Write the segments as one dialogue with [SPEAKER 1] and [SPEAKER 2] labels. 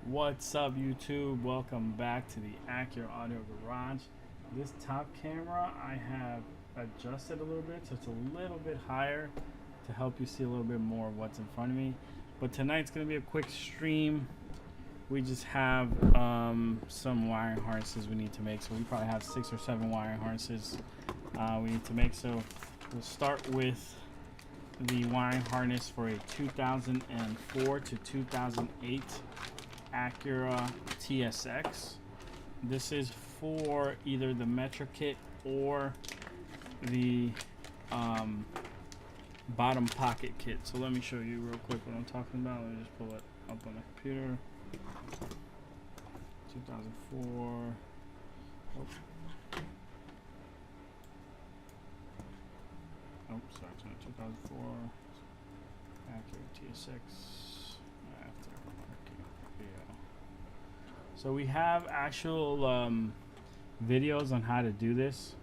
[SPEAKER 1] What's up, YouTube? Welcome back to the Accurate Audio Garage. This top camera I have adjusted a little bit so it's a little bit higher to help you see a little bit more of what's in front of me. But tonight's going to be a quick stream. We just have some wiring harnesses we need to make. So we probably have 6 or 7 wiring harnesses we need to make. So we'll start with the wiring harness for a 2004 to 2008 Acura TSX. This is for either the Metro kit or the bottom pocket kit. So let me show you real quick what I'm talking about. Let me just pull it up on the computer. 2004. Oh, sorry, 2004 Acura TSX. So we have actual videos on how to do this.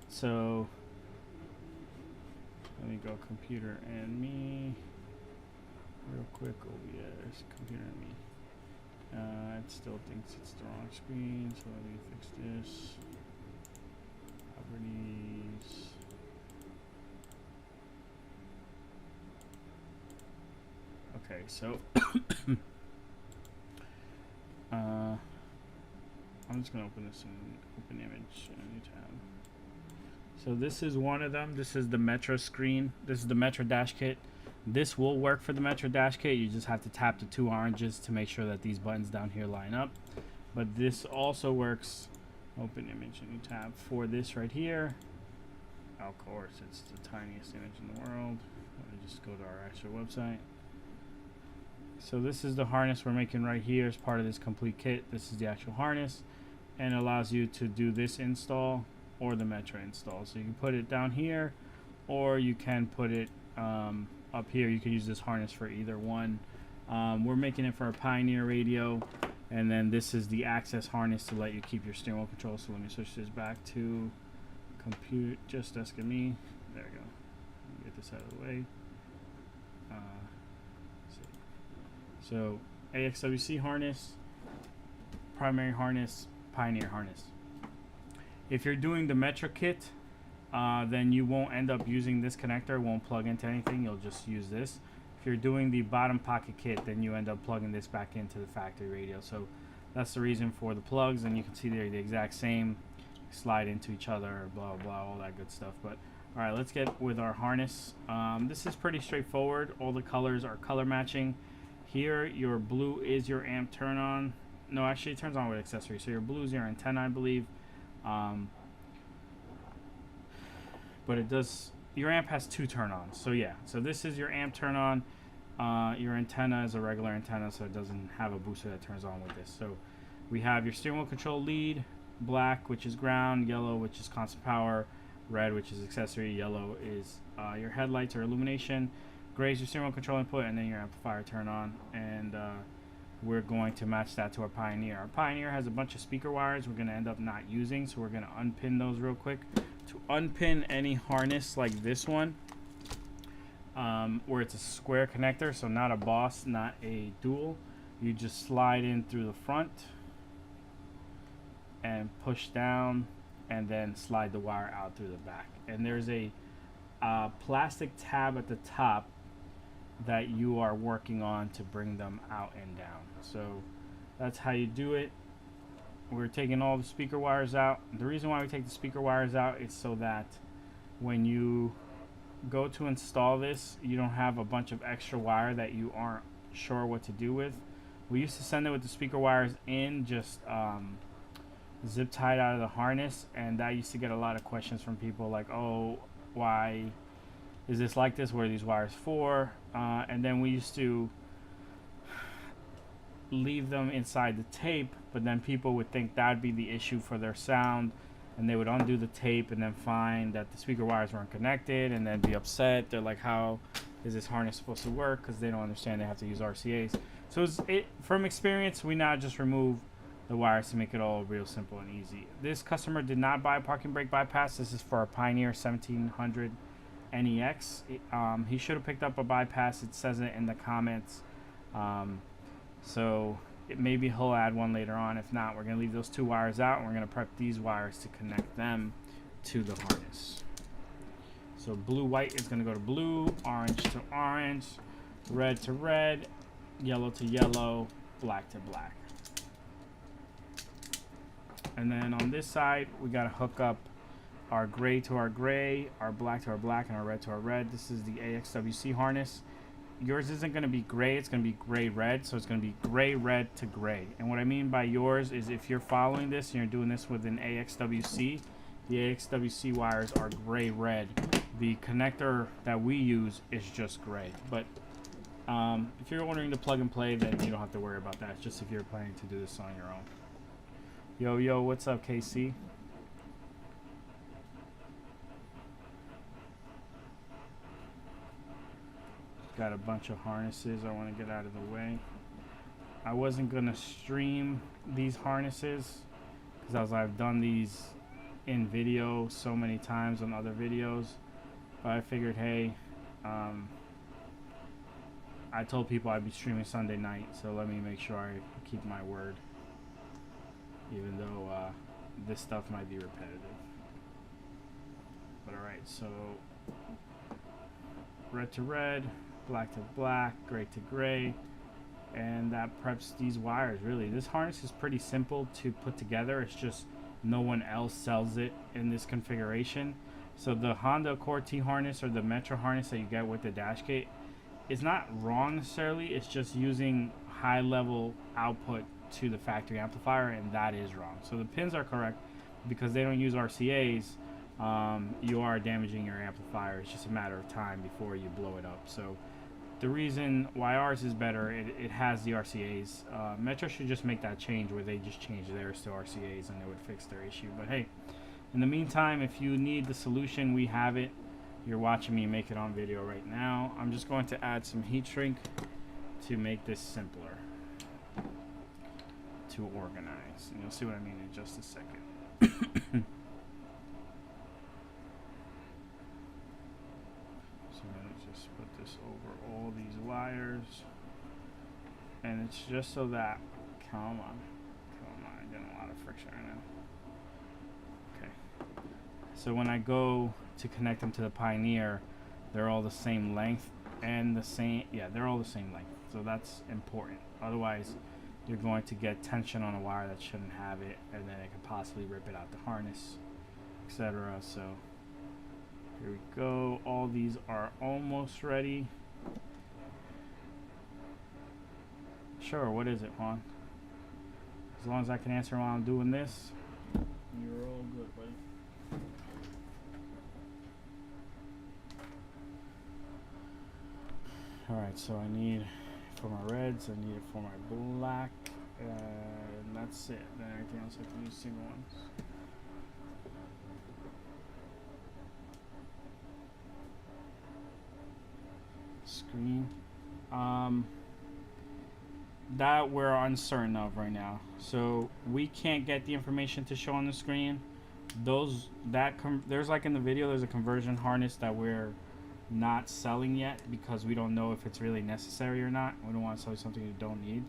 [SPEAKER 1] So let me go computer and me real quick. OBS computer and me. It still thinks it's the wrong screen, so let me fix this. Properties. Okay, so I'm just gonna open this in open image in a new tab. So this is one of them. This is the Metro screen. This is the Metro dash kit. This will work for the Metro dash kit. You just have to tap the 2 oranges to make sure that these buttons down here line up. But this also works, open image in a new tab, for this right here. Of course, it's the tiniest image in the world. Let me just go to our actual website. So this is the harness we're making right here as part of this complete kit. This is the actual harness, and it allows you to do this install or the Metro install. So you can put it down here, or you can put it up here. You can use this harness for either one. We're making it for a Pioneer radio, and then this is the access harness to let you keep your steering wheel control. So let me switch this back to compute, just desk and me. There we go. Let me get this out of the way. So AXWC harness, primary harness, Pioneer harness. If you're doing the Metro kit, then you won't end up using this connector. It won't plug into anything. You'll just use this. If you're doing the bottom pocket kit, then you end up plugging this back into the factory radio. So that's the reason for the plugs, and you can see they're the exact same. Slide into each other, blah, blah, all that good stuff. But all right, let's get with our harness. This is pretty straightforward. All the colors are color matching. Here, your blue is your amp turn on. No, actually, it turns on with accessories. So your blue is your antenna, I believe. But it does. Your amp has 2 turn ons. So yeah. So this is your amp turn on. Your antenna is a regular antenna, so it doesn't have a booster that turns on with this. So we have your steering wheel control lead, black, which is ground, yellow, which is constant power, red, which is accessory, yellow is your headlights or illumination. Gray is your steering wheel control input, and then your amplifier turn on, and we're going to match that to our Pioneer. Our Pioneer has a bunch of speaker wires we're going to end up not using, so we're going to unpin those real quick. To unpin any harness like this one, where it's a square connector, so not a boss, not a dual, you just slide in through the front and push down, and then slide the wire out through the back. And there's a plastic tab at the top that you are working on to bring them out and down. So that's how you do it. We're taking all the speaker wires out. The reason why we take the speaker wires out is so that when you go to install this, you don't have a bunch of extra wire that you aren't sure what to do with. We used to send it with the speaker wires in, just zip tied out of the harness, and that used to get a lot of questions from people like, oh, why is this like this? What are these wires for? And then we used to leave them inside the tape, but then people would think that'd be the issue for their sound, and they would undo the tape and then find that the speaker wires weren't connected, and then be upset. They're like, how is this harness supposed to work? Because they don't understand they have to use RCAs. So from experience, we now just remove the wires to make it all real simple and easy. This customer did not buy a parking brake bypass. This is for a Pioneer 1700 NEX. He should have picked up a bypass. It says it in the comments. So Maybe he'll add one later on. If not, we're going to leave those 2 wires out, and we're going to prep these wires to connect them to the harness. So blue white is going to go to blue, orange to orange, red to red, yellow to yellow, black to black. And then on this side, we got to hook up our gray to our gray, our black to our black, and our red to our red. This is the AXWC harness. Yours isn't going to be gray, it's going to be gray red, so it's going to be gray red to gray. And what I mean by yours is if you're following this and you're doing this with an AXWC, the AXWC wires are gray red. The connector that we use is just gray. But if you're ordering the plug and play, then you don't have to worry about that. It's just if you're planning to do this on your own. Yo, what's up, KC? Got a bunch of harnesses I want to get out of the way. I wasn't going to stream these harnesses because I've done these in video so many times on other videos. But I figured, hey, I told people I'd be streaming Sunday night, so let me make sure I keep my word. Even though this stuff might be repetitive. But alright, so red to red, black to black, gray to gray, and that preps these wires. Really, this harness is pretty simple to put together. It's just no one else sells it in this configuration. So the Honda Accord T harness or the Metro harness that you get with the dash kit is not wrong necessarily. It's just using high level output to the factory amplifier, and that is wrong. So the pins are correct because they don't use RCAs. You are damaging your amplifier. It's just a matter of time before you blow it up. So the reason why ours is better, it has the RCAs. Metro should just make that change where they just change theirs to RCAs and it would fix their issue. But hey, in the meantime, if you need the solution, we have it. You're watching me make it on video right now. I'm just going to add some heat shrink to make this simpler to organize. And you'll see what I mean in just a second. So let's just put this over all these wires. And it's just so that, come on, I'm getting a lot of friction right now. Okay. So when I go to connect them to the Pioneer, they're all the same length and the same, yeah, they're all the same length. So that's important. Otherwise, you're going to get tension on a wire that shouldn't have it, and then it could possibly rip it out the harness, etc. So here we go. All these are almost ready. Sure, what is it, Juan? As long as I can answer while I'm doing this, you're all good, buddy. Alright, so I need for my reds, I need it for my black, and that's it. Then everything else I can use single ones. Screen. That we're uncertain of right now. So we can't get the information to show on the screen. There's like in the video, there's a conversion harness that we're not selling yet because we don't know if it's really necessary or not. We don't want to sell you something you don't need.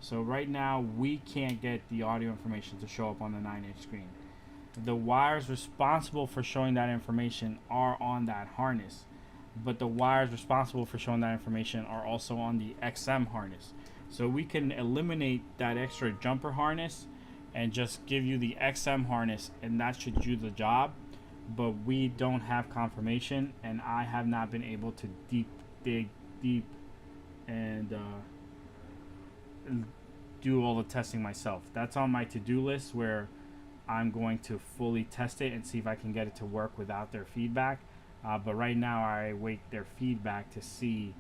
[SPEAKER 1] So right now we can't get the audio information to show up on the 9-inch screen. The wires responsible for showing that information are on that harness, but the wires responsible for showing that information are also on the XM harness. So we can eliminate that extra jumper harness and just give you the XM harness, and that should do the job. But we don't have confirmation, and I have not been able to dig deep and do all the testing myself. That's on my to-do list where I'm going to fully test it and see if I can get it to work without their feedback. But right now I await their feedback to see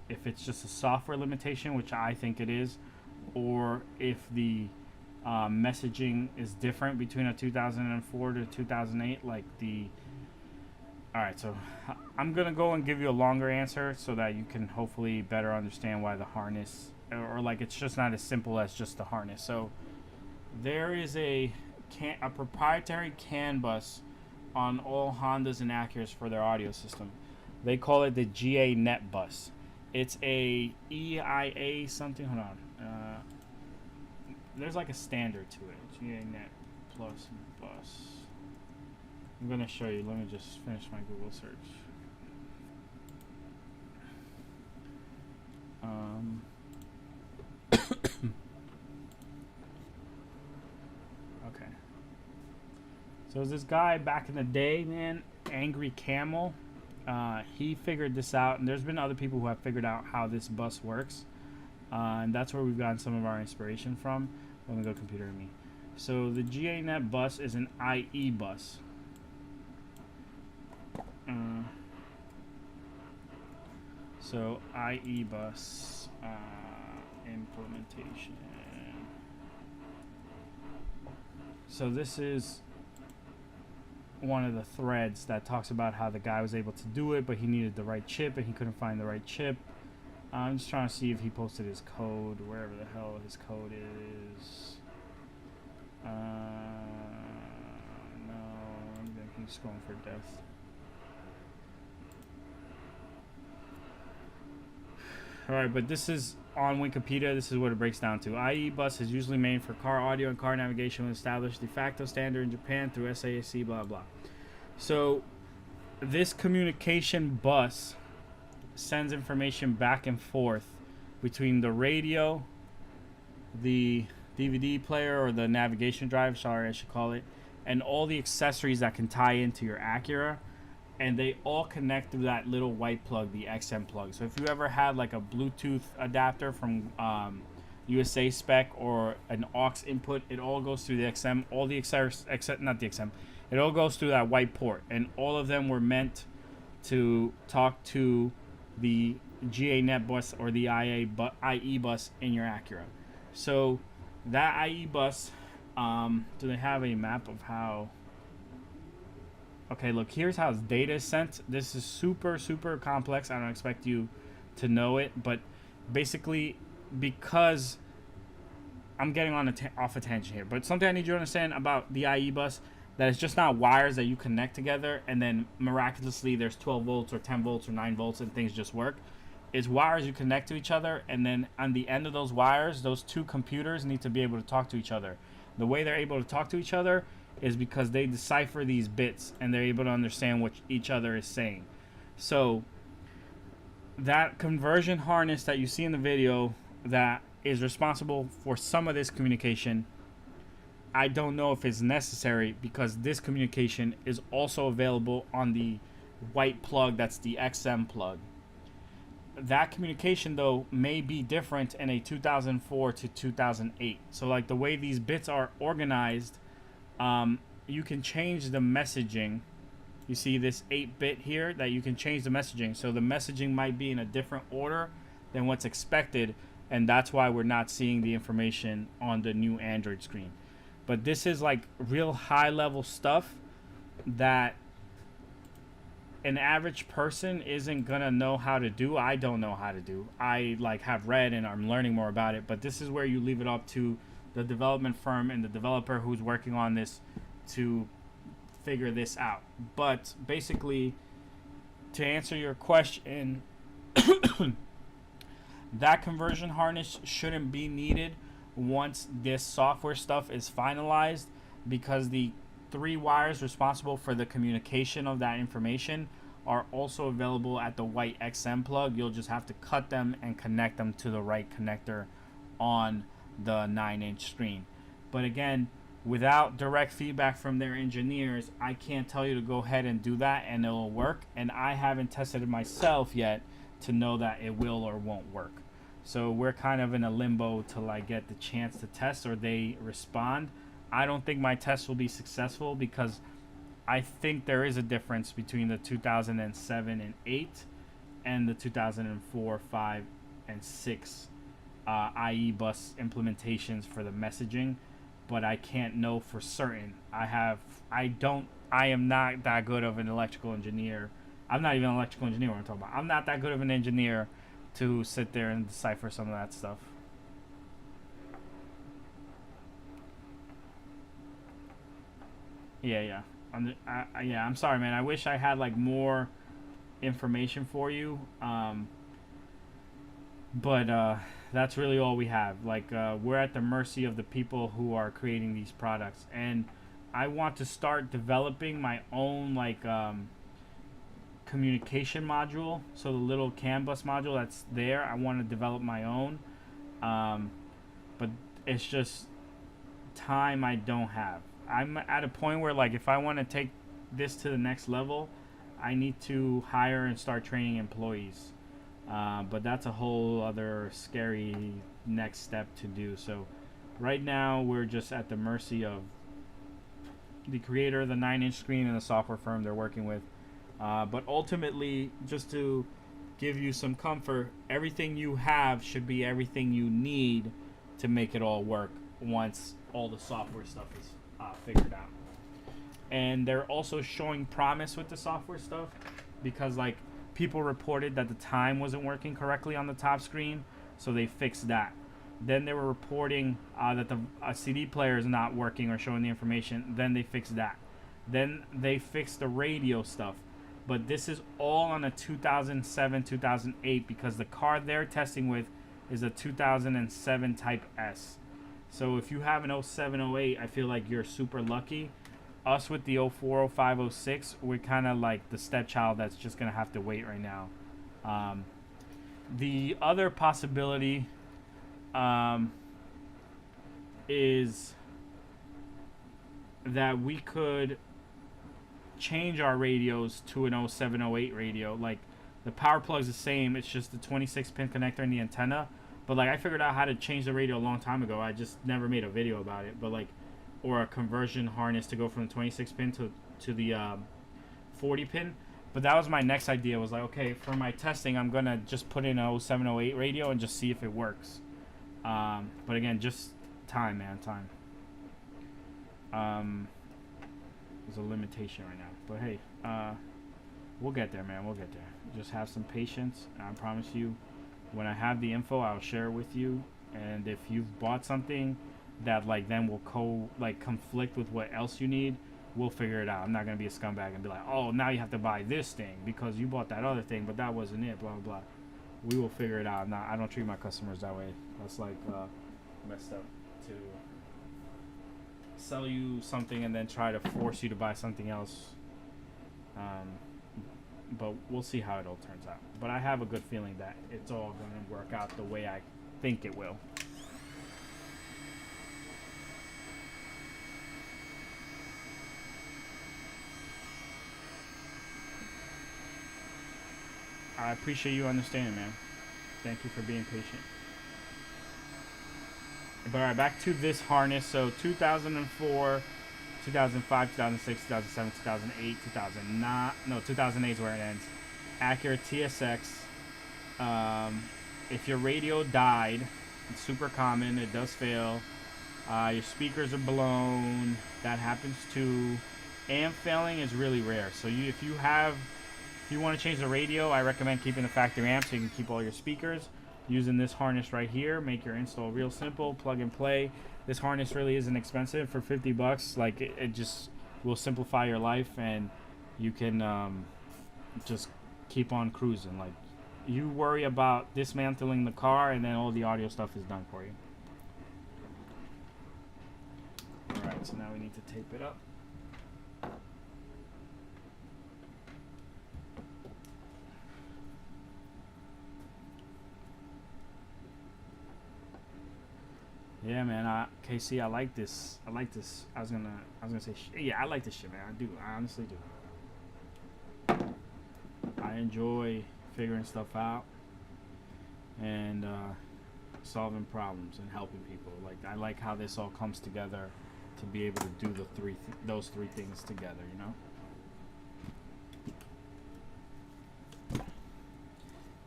[SPEAKER 1] if it's just a software limitation, which I think it is, or if the messaging is different between a 2004 to 2008, like the... Alright, so I'm going to go and give you a longer answer so that you can hopefully better understand why the harness, or like it's just not as simple as just the harness. So there is a proprietary CAN bus on all Hondas and Acuras for their audio system. They call it the GA Net bus. It's a EIA something. Hold on. There's like a standard to it. GANet plus bus. I'm gonna show you. Let me just finish my Google search. Okay. So this guy back in the day, man, Angry Camel, he figured this out, and there's been other people who have figured out how this bus works, and that's where we've gotten some of our inspiration from. Let me go computer to me. So the GANet bus is an IE bus. So IE bus implementation. So this is one of the threads that talks about how the guy was able to do it, but he needed the right chip and he couldn't find the right chip. I'm just trying to see if he posted his code, wherever the hell his code is. No, I'm gonna keep scrolling for death. Alright, but this is on Wikipedia. This is what it breaks down to. IE bus is usually made for car audio and car navigation, with established de facto standard in Japan through SAIC, blah blah. So this communication bus sends information back and forth between the radio, the DVD player, or the navigation drive, sorry I should call it, and all the accessories that can tie into your Acura. And they all connect through that little white plug, the XM plug. So if you ever had like a Bluetooth adapter from USA spec or an aux input, it all goes through the XM. All the not the XM, it all goes through that white port, and all of them were meant to talk to the GANet bus or the IE bus in your Acura. So that IE bus, do they have a map of how? Okay, look, here's how data is sent. This is super, super complex. I don't expect you to know it, but basically, because I'm getting on off a tangent here, but something I need you to understand about the IE bus, that it's just not wires that you connect together and then miraculously there's 12 volts or 10 volts or 9 volts and things just work. It's wires you connect to each other, and then on the end of those wires, those two computers need to be able to talk to each other. The way they're able to talk to each other is because they decipher these bits and they're able to understand what each other is saying. So that conversion harness that you see in the video that is responsible for some of this communication, I don't know if it's necessary, because this communication is also available on the white plug that's the XM plug. That communication though may be different in a 2004 to 2008. So like the way these bits are organized, you can change the messaging. You see this 8-bit here that you can change the messaging. So the messaging might be in a different order than what's expected, and that's why we're not seeing the information on the new Android screen. But this is like real high level stuff that an average person isn't gonna know how to do. I don't know how to do. I like have read and I'm learning more about it, but this is where you leave it up to the development firm and the developer who's working on this to figure this out. But basically, to answer your question, that conversion harness shouldn't be needed once this software stuff is finalized, because the 3 wires responsible for the communication of that information are also available at the white XM plug. You'll just have to cut them and connect them to the right connector on the 9-inch screen. But again, without direct feedback from their engineers, I can't tell you to go ahead and do that and it'll work, and I haven't tested it myself yet to know that it will or won't work. So we're kind of in a limbo till I get the chance to test or they respond. I don't think my test will be successful, because I think there is a difference between the 2007 and 8 and the 2004, 5, and 6 IE bus implementations for the messaging, but I can't know for certain. I am not that good of an electrical engineer. I'm not even an electrical engineer what I'm talking about. I'm not that good of an engineer to sit there and decipher some of that stuff. Yeah. I'm sorry, man. I wish I had like more information for you. But that's really all we have. Like we're at the mercy of the people who are creating these products, and I want to start developing my own like communication module. So the little CAN bus module that's there, I want to develop my own. Um, but it's just time I don't have. I'm at a point where like if I want to take this to the next level, I need to hire and start training employees. But that's a whole other scary next step to do. So right now we're just at the mercy of the creator of the 9-inch screen and the software firm they're working with. But ultimately, just to give you some comfort, everything you have should be everything you need to make it all work once all the software stuff is figured out. And they're also showing promise with the software stuff because like people reported that the time wasn't working correctly on the top screen, so they fixed that. Then they were reporting that the CD player is not working or showing the information. Then they fixed that. Then they fixed the radio stuff. But this is all on a 2007, 2008 because the car they're testing with is a 2007 Type S. So if you have an 07, 08, I feel like you're super lucky. Us with the 04, 05, 06, we're kind of like the stepchild that's just going to have to wait right now. The other possibility is that we could change our radios to an 07, 08 radio. Like the power plug's the same, it's just the 26 pin connector and the antenna. But like I figured out how to change the radio a long time ago. I just never made a video about it. But like, or a conversion harness to go from the 26 pin to the 40 pin. But that was my next idea. Was like, okay, for my testing, I'm gonna just put in a 07, 08 radio and just see if it works. But again, just time, man, time. There's a limitation right now, but hey, we'll get there, man. We'll get there. Just have some patience. I promise you, when I have the info, I'll share it with you. And if you've bought something that like then will conflict with what else you need, we'll figure it out. I'm not gonna be a scumbag and be like, oh, now you have to buy this thing because you bought that other thing, but that wasn't it. Blah blah blah. We will figure it out. I don't treat my customers that way. That's like messed up to sell you something and then try to force you to buy something else. But we'll see how it all turns out. But I have a good feeling that it's all going to work out the way I think it will. I appreciate you understanding, man. Thank you for being patient. But all right, back to this harness. So 2004, 2005, 2006, 2007, 2008, 2009. No, 2008 is where it ends. Acura TSX. If your radio died, it's super common. It does fail. Your speakers are blown. That happens too. Amp failing is really rare. So if you want to change the radio, I recommend keeping the factory amp so you can keep all your speakers. Using this harness right here, make your install real simple, plug and play. This harness really isn't expensive. For 50 bucks, like it just will simplify your life, and you can just keep on cruising. Like you worry about dismantling the car, and then all the audio stuff is done for you. All right, so now we need to tape it up. Yeah, man. KC, I like this. I like this. I was gonna say, yeah, I like this shit, man. I do. I honestly do. I enjoy figuring stuff out and solving problems and helping people. Like I like how this all comes together to be able to do those three things together. You know.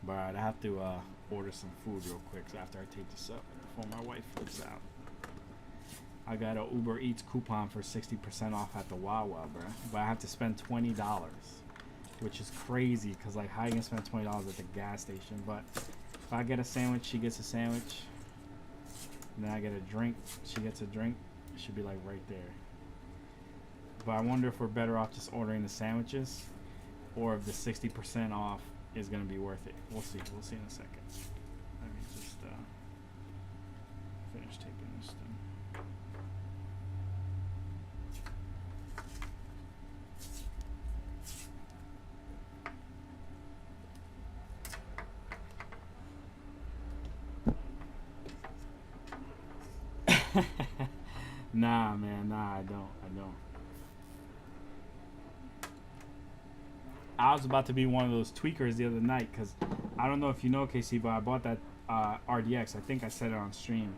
[SPEAKER 1] But all right, I have to order some food real quick after I take this up before my wife flips out. I got a Uber Eats coupon for 60% off at the Wawa, bro. But I have to spend $20, which is crazy because like how you gonna spend $20 at the gas station? But if I get a sandwich, she gets a sandwich. And then I get a drink, she gets a drink. It should be like right there. But I wonder if we're better off just ordering the sandwiches, or if the 60% off is gonna be worth it. We'll see. We'll see in a second. Let me scotch taping this thing. Nah, man, nah, I don't. I was about to be one of those tweakers the other night because I don't know if you know, KC, but I bought that RDX. I think I said it on stream.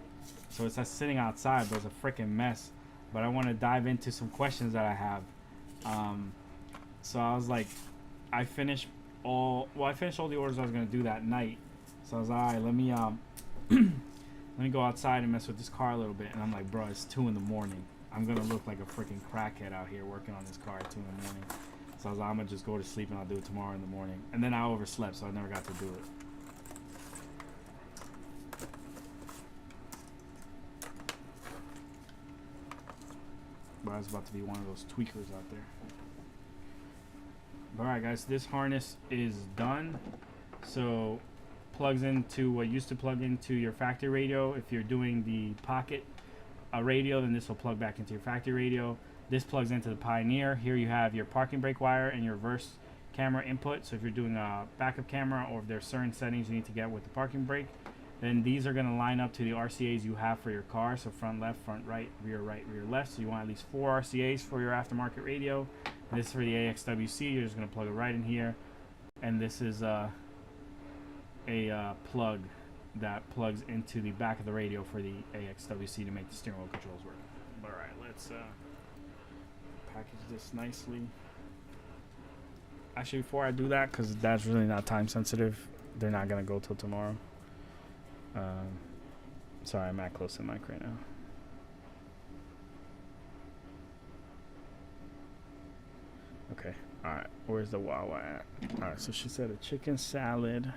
[SPEAKER 1] So it's sitting outside, but it's a freaking mess. But I want to dive into some questions that I have. So I was like, I finished all the orders I was gonna do that night. So I was like, all right, let me let me go outside and mess with this car a little bit. And I'm like, bro, it's 2 in the morning. I'm gonna look like a freaking crackhead out here working on this car at 2 in the morning. So I was like, I'm gonna just go to sleep and I'll do it tomorrow in the morning. And then I overslept, so I never got to do it. But I was about to be one of those tweakers out there. Alright guys, this harness is done. So plugs into what used to plug into your factory radio. If you're doing the pocket radio, then this will plug back into your factory radio. This plugs into the Pioneer. Here you have your parking brake wire and your reverse camera input. So if you're doing a backup camera, or if there's certain settings you need to get with the parking brake, then these are going to line up to the RCAs you have for your car. So front left, front right, rear left. So you want at least 4 RCAs for your aftermarket radio. And this is for the AXWC. You're just going to plug it right in here. And this is a plug that plugs into the back of the radio for the AXWC to make the steering wheel controls work. All right, let's package this nicely. Actually, before I do that, because that's really not time sensitive, they're not gonna go till tomorrow. Sorry, I'm at close to the mic right now. Okay, all right, where's the Wawa at? All right, so she said a chicken salad.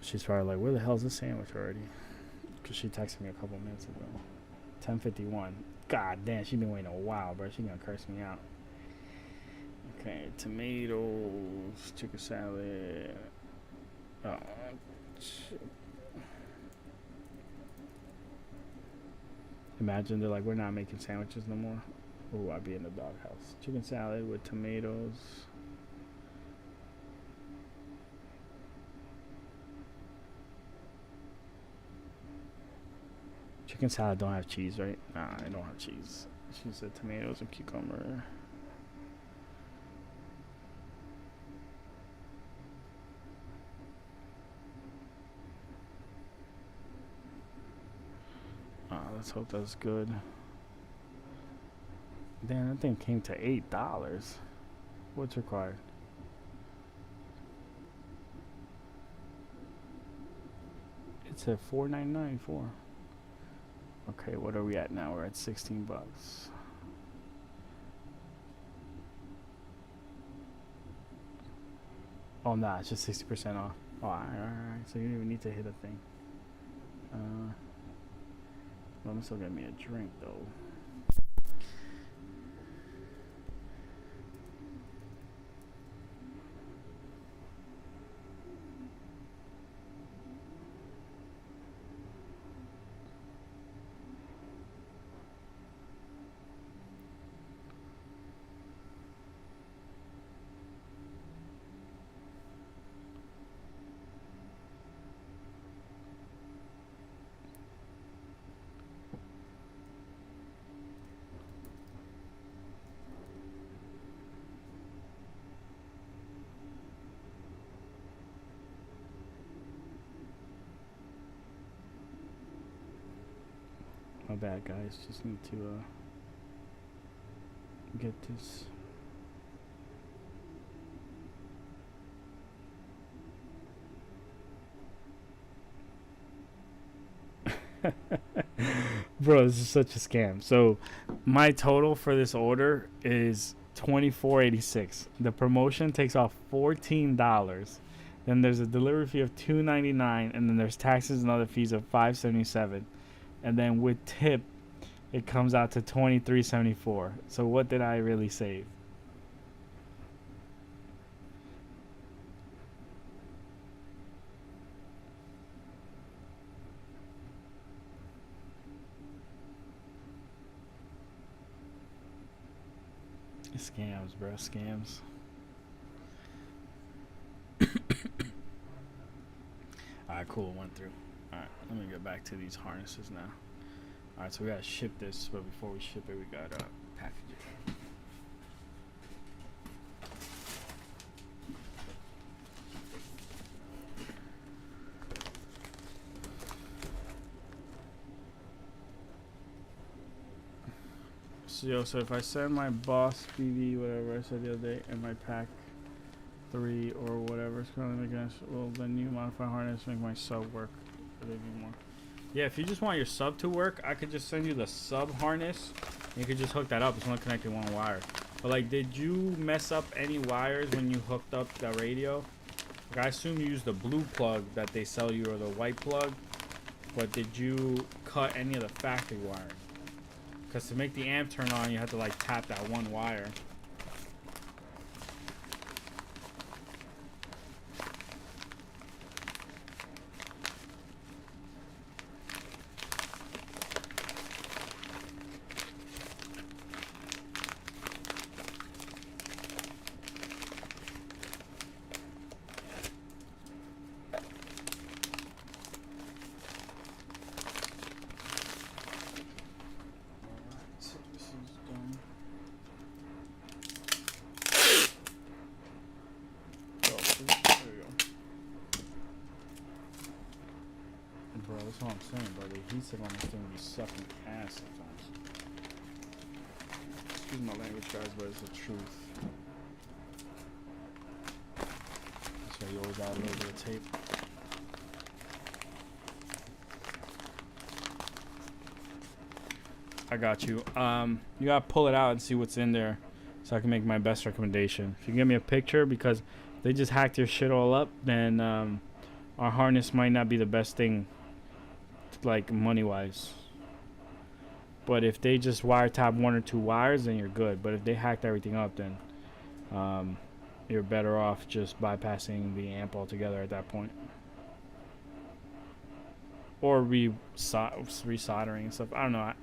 [SPEAKER 1] She's probably like, where the hell's the sandwich already? Because she texted me a couple minutes ago. 10:51. God damn, she been waiting a while, bro. She gonna curse me out. Okay, tomatoes, chicken salad. Oh, shit. Imagine they're like, we're not making sandwiches no more. Oh, I'd be in the doghouse. Chicken salad with tomatoes. Chicken salad don't have cheese, right? Nah, I don't have cheese. She said tomatoes and cucumber. Let's hope that's good. Damn, that thing came to $8. What's required? It's at $4.99. Okay, what are we at now? We're at 16 bucks. Oh, nah, it's just 60% off. Oh, alright. So you don't even need to hit a thing. Let me still get me a drink, though. My bad, guys. Just need to get this. Bro, this is such a scam. So my total for this order is $24.86. The promotion takes off $14. Then there's a delivery fee of $2.99, and then there's taxes and other fees of $5.77. And then with tip, it comes out to $23.74. So what did I really save? Scams, bro. Scams. Alright, cool. Went through. Alright, let me get back to these harnesses now. Alright, so we gotta ship this, but before we ship it, we gotta package it. So if I send my boss BV, whatever I said the other day, and my pack 3 or whatever it's currently making us, will the new modified harness make my sub work? Or they need more? Yeah, if you just want your sub to work, I could just send you the sub harness. And you could just hook that up. It's only connected one wire. But like, did you mess up any wires when you hooked up the radio? Like, I assume you used the blue plug that they sell you or the white plug. But did you cut any of the factory wiring? Because to make the amp turn on, you have to like tap that one wire. Bro, that's what I'm saying, bro. The adhesive on this thing be sucking ass sometimes. Excuse my language, guys, but it's the truth. That's why you always got a little bit of tape. I got you. You gotta pull it out and see what's in there so I can make my best recommendation. If you give me a picture, because if they just hacked your shit all up, then our harness might not be the best thing, like money wise. But if they just wiretap 1 or 2 wires, then you're good. But if they hacked everything up, then you're better off just bypassing the amp altogether at that point, or resoldering and stuff. I don't know. I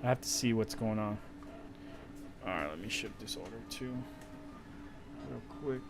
[SPEAKER 1] have to see what's going on. All right, let me ship this order too real quick.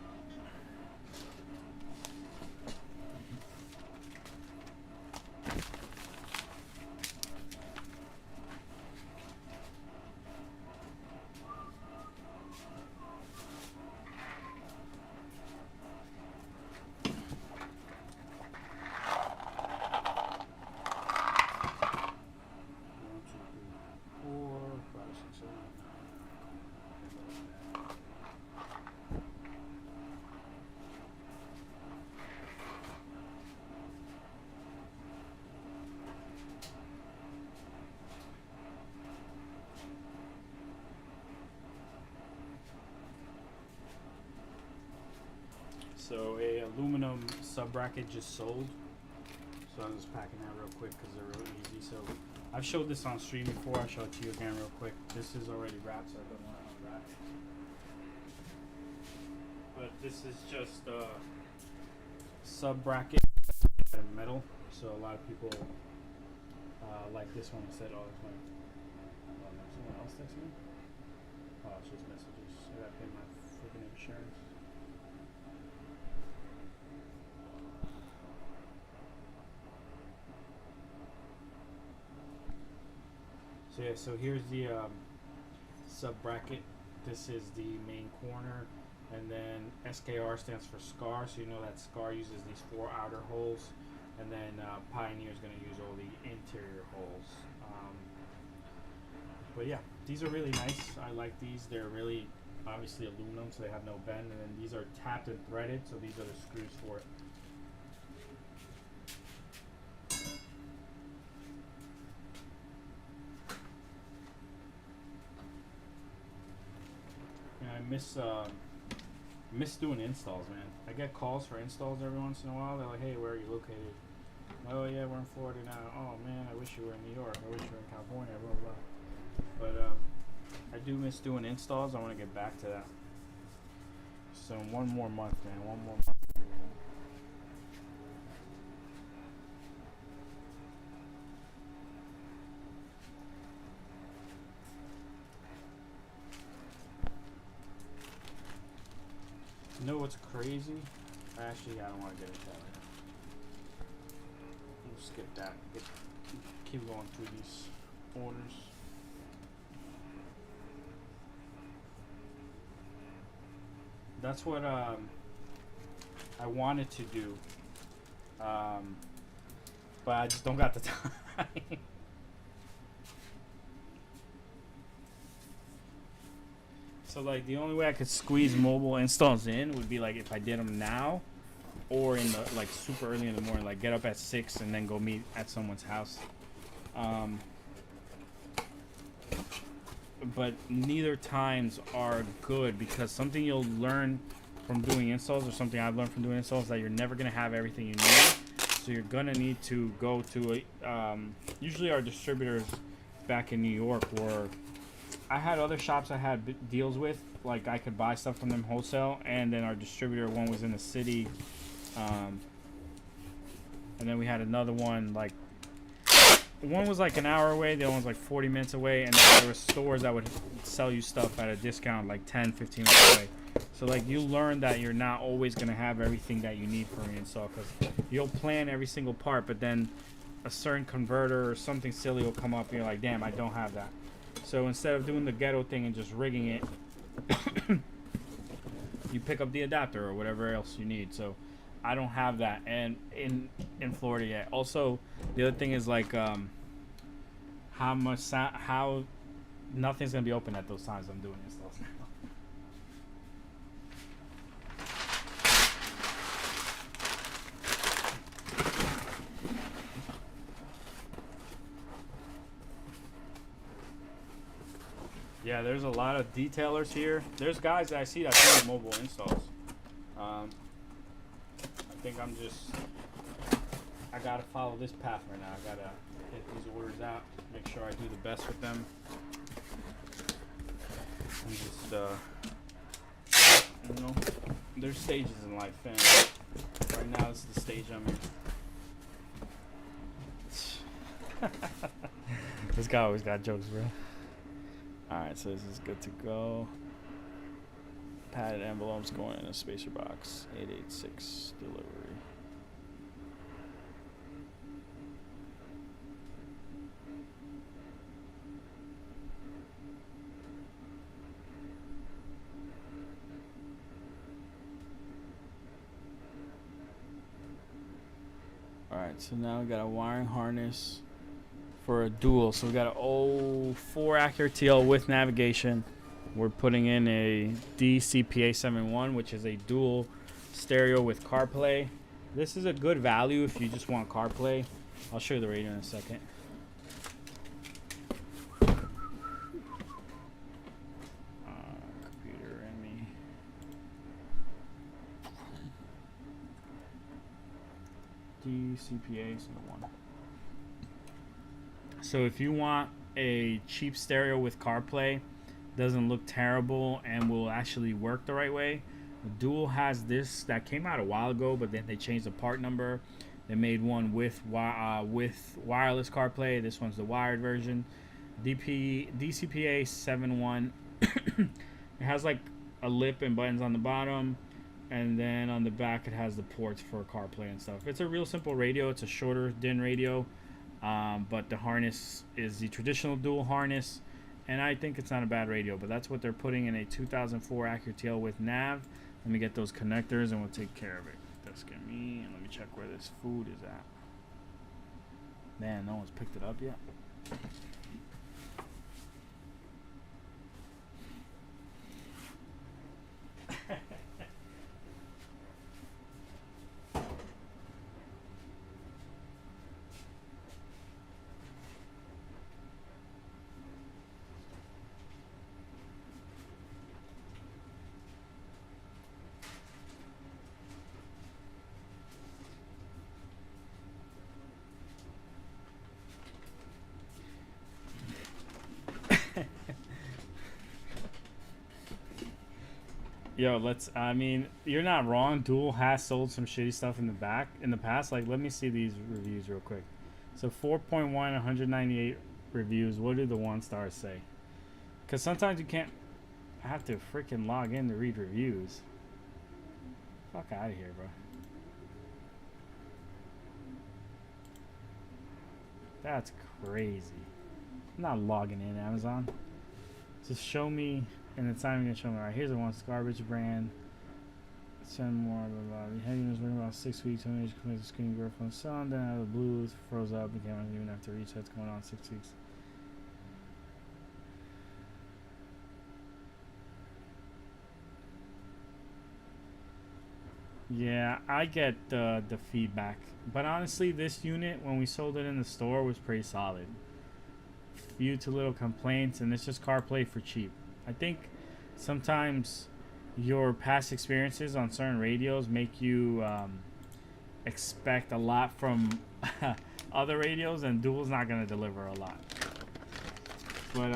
[SPEAKER 1] So a aluminum sub bracket just sold. So I'm just packing that real quick because they're real easy. So I've showed this on stream before. I'll show it to you again real quick. This is already wrapped, so I don't want to unwrap it. But this is just a sub bracket out of metal. So a lot of people like this one instead. Oh, there's someone else texting me? Oh, it's just messages. I gotta pay my freaking insurance. So yeah, so here's the sub bracket. This is the main corner, and then SKR stands for SCAR. So you know that SCAR uses these 4 outer holes, and then Pioneer is going to use all the interior holes. But yeah, these are really nice. I like these. They're really obviously aluminum, so they have no bend, and then these are tapped and threaded. So these are the screws for it. I miss doing installs, man. I get calls for installs every once in a while. They're like, "Hey, where are you located?" "Oh yeah, we're in Florida now." "Oh man, I wish you were in New York. I wish you were in California." Blah blah. But I do miss doing installs. I want to get back to that. So 1 more month, man. 1 more month. what's crazy? Actually, I don't want to get into that. We'll skip that. Keep going through these orders. That's what I wanted to do, but I just don't got the time. So like the only way I could squeeze mobile installs in would be like if I did them now, or in the like super early in the morning, like get up at 6 and then go meet at someone's house. But neither times are good, because something you'll learn from doing installs, or something I've learned from doing installs, that you're never gonna have everything you need. So you're gonna need to go to a usually our distributors back in New York were. I had other shops I had deals with, like I could buy stuff from them wholesale, and then our distributor one was in the city, and then we had another one, like one was like an hour away, the other one was like 40 minutes away, and then there were stores that would sell you stuff at a discount like 10, 15 minutes away. So like you learn that you're not always going to have everything that you need for an install, because you'll plan every single part, but then a certain converter or something silly will come up and you're like, damn, I don't have that. So instead of doing the ghetto thing and just rigging it, you pick up the adapter or whatever else you need. So I don't have that, and in Florida yet. Also, the other thing is like how nothing's gonna be open at those times I'm doing installs now. Yeah, there's a lot of detailers here. There's guys that I see that do mobile installs. I think I gotta follow this path right now. I gotta hit these orders out, make sure I do the best with them. And just, you know, there's stages in life, and right now this is the stage I'm in. This guy always got jokes, bro. Alright, so this is good to go. Padded envelopes going in a spacer box. 886 delivery. Alright, so now we got a wiring harness for a dual. So we got a 04 Acura TL with navigation. We're putting in a DCPA71, which is a dual stereo with CarPlay. This is a good value if you just want CarPlay. I'll show you the radio in a second. Computer and me. DCPA71. So if you want a cheap stereo with CarPlay, doesn't look terrible and will actually work the right way, the Dual has this that came out a while ago, but then they changed the part number. They made one with wireless CarPlay. This one's the wired version. DCPA 71. It has like a lip and buttons on the bottom, and then on the back it has the ports for CarPlay and stuff. It's a real simple radio. It's a shorter DIN radio. But the harness is the traditional dual harness, and I think it's not a bad radio, but that's what they're putting in a 2004 Acura TL with nav. Let me get those connectors and we'll take care of it. That's get me, and let me check where this food is at. Man, no one's picked it up yet. Yo, I mean, you're not wrong. Dual has sold some shitty stuff in the past. Like, let me see these reviews real quick. So 4.1, 198 reviews. What do the 1 stars say? Because sometimes you can't, I have to freaking log in to read reviews. Fuck out of here, bro. That's crazy. I'm not logging in Amazon. Just show me, and it's not even gonna show me. Alright, here's the one. Garbage brand. Send more. Blah blah. The heading was working about 6 weeks. When you commit the screen growth from the sun, then out of the blue froze up. Became even after resets going on 6 weeks. Yeah, I get the feedback, but honestly, this unit when we sold it in the store was pretty solid. Few to little complaints, and it's just CarPlay for cheap. I think sometimes your past experiences on certain radios make you expect a lot from other radios, and Dual's not gonna deliver a lot. But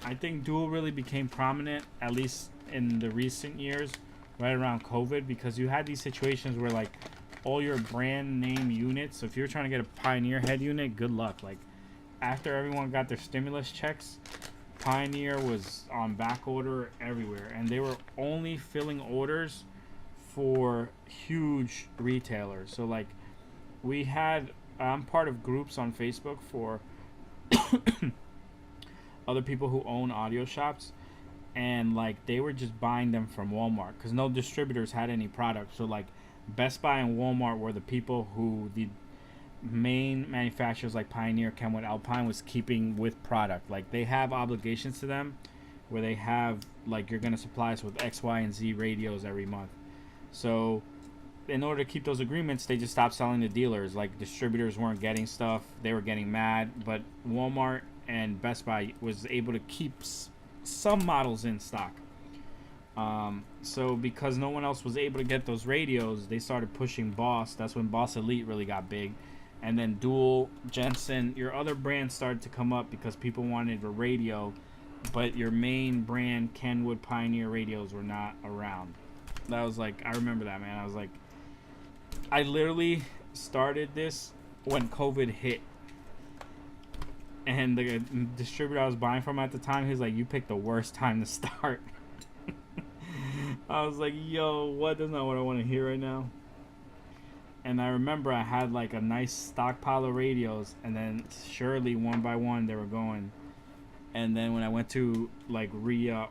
[SPEAKER 1] I think Dual really became prominent, at least in the recent years, right around COVID, because you had these situations where like all your brand name units, so if you're trying to get a Pioneer head unit, good luck. Like after everyone got their stimulus checks, Pioneer was on back order everywhere, and they were only filling orders for huge retailers. So like we had, I'm part of groups on Facebook for other people who own audio shops, and like they were just buying them from Walmart because no distributors had any product. So like Best Buy and Walmart were the people who the main manufacturers like Pioneer, Kenwood, Alpine was keeping with product. Like they have obligations to them where they have like, you're gonna supply us with X, Y, and Z radios every month. So in order to keep those agreements, they just stopped selling to dealers. Like distributors weren't getting stuff, they were getting mad. But Walmart and Best Buy was able to keep some models in stock. So because no one else was able to get those radios, they started pushing Boss. That's when Boss Elite really got big. And then Dual, Jensen, your other brands started to come up because people wanted a radio, but your main brand, Kenwood, Pioneer radios were not around. That was like, I remember that, man. I was like, I literally started this when COVID hit. And the distributor I was buying from at the time, he was like, you picked the worst time to start. I was like, yo, what? That's not what I want to hear right now. And I remember I had like a nice stockpile of radios, and then surely one by one they were going. And then when I went to like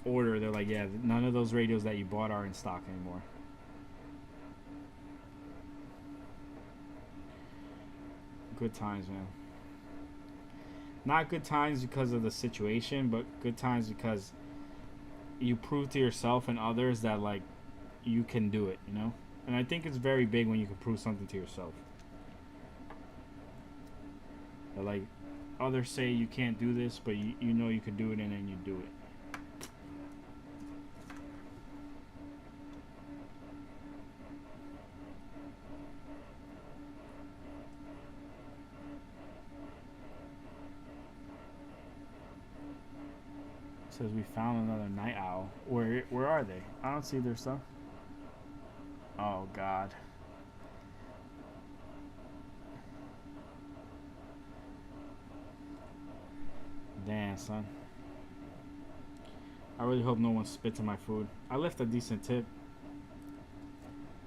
[SPEAKER 1] order, they're like, yeah, none of those radios that you bought are in stock anymore. Good times, man. Not good times because of the situation, but good times because you prove to yourself and others that like you can do it, you know? And I think it's very big when you can prove something to yourself. That like others say you can't do this, but you know you can do it, and then you do it. Says we found another night owl. Where are they? I don't see their stuff. Oh God. Damn, son. I really hope no one spits in my food. I left a decent tip,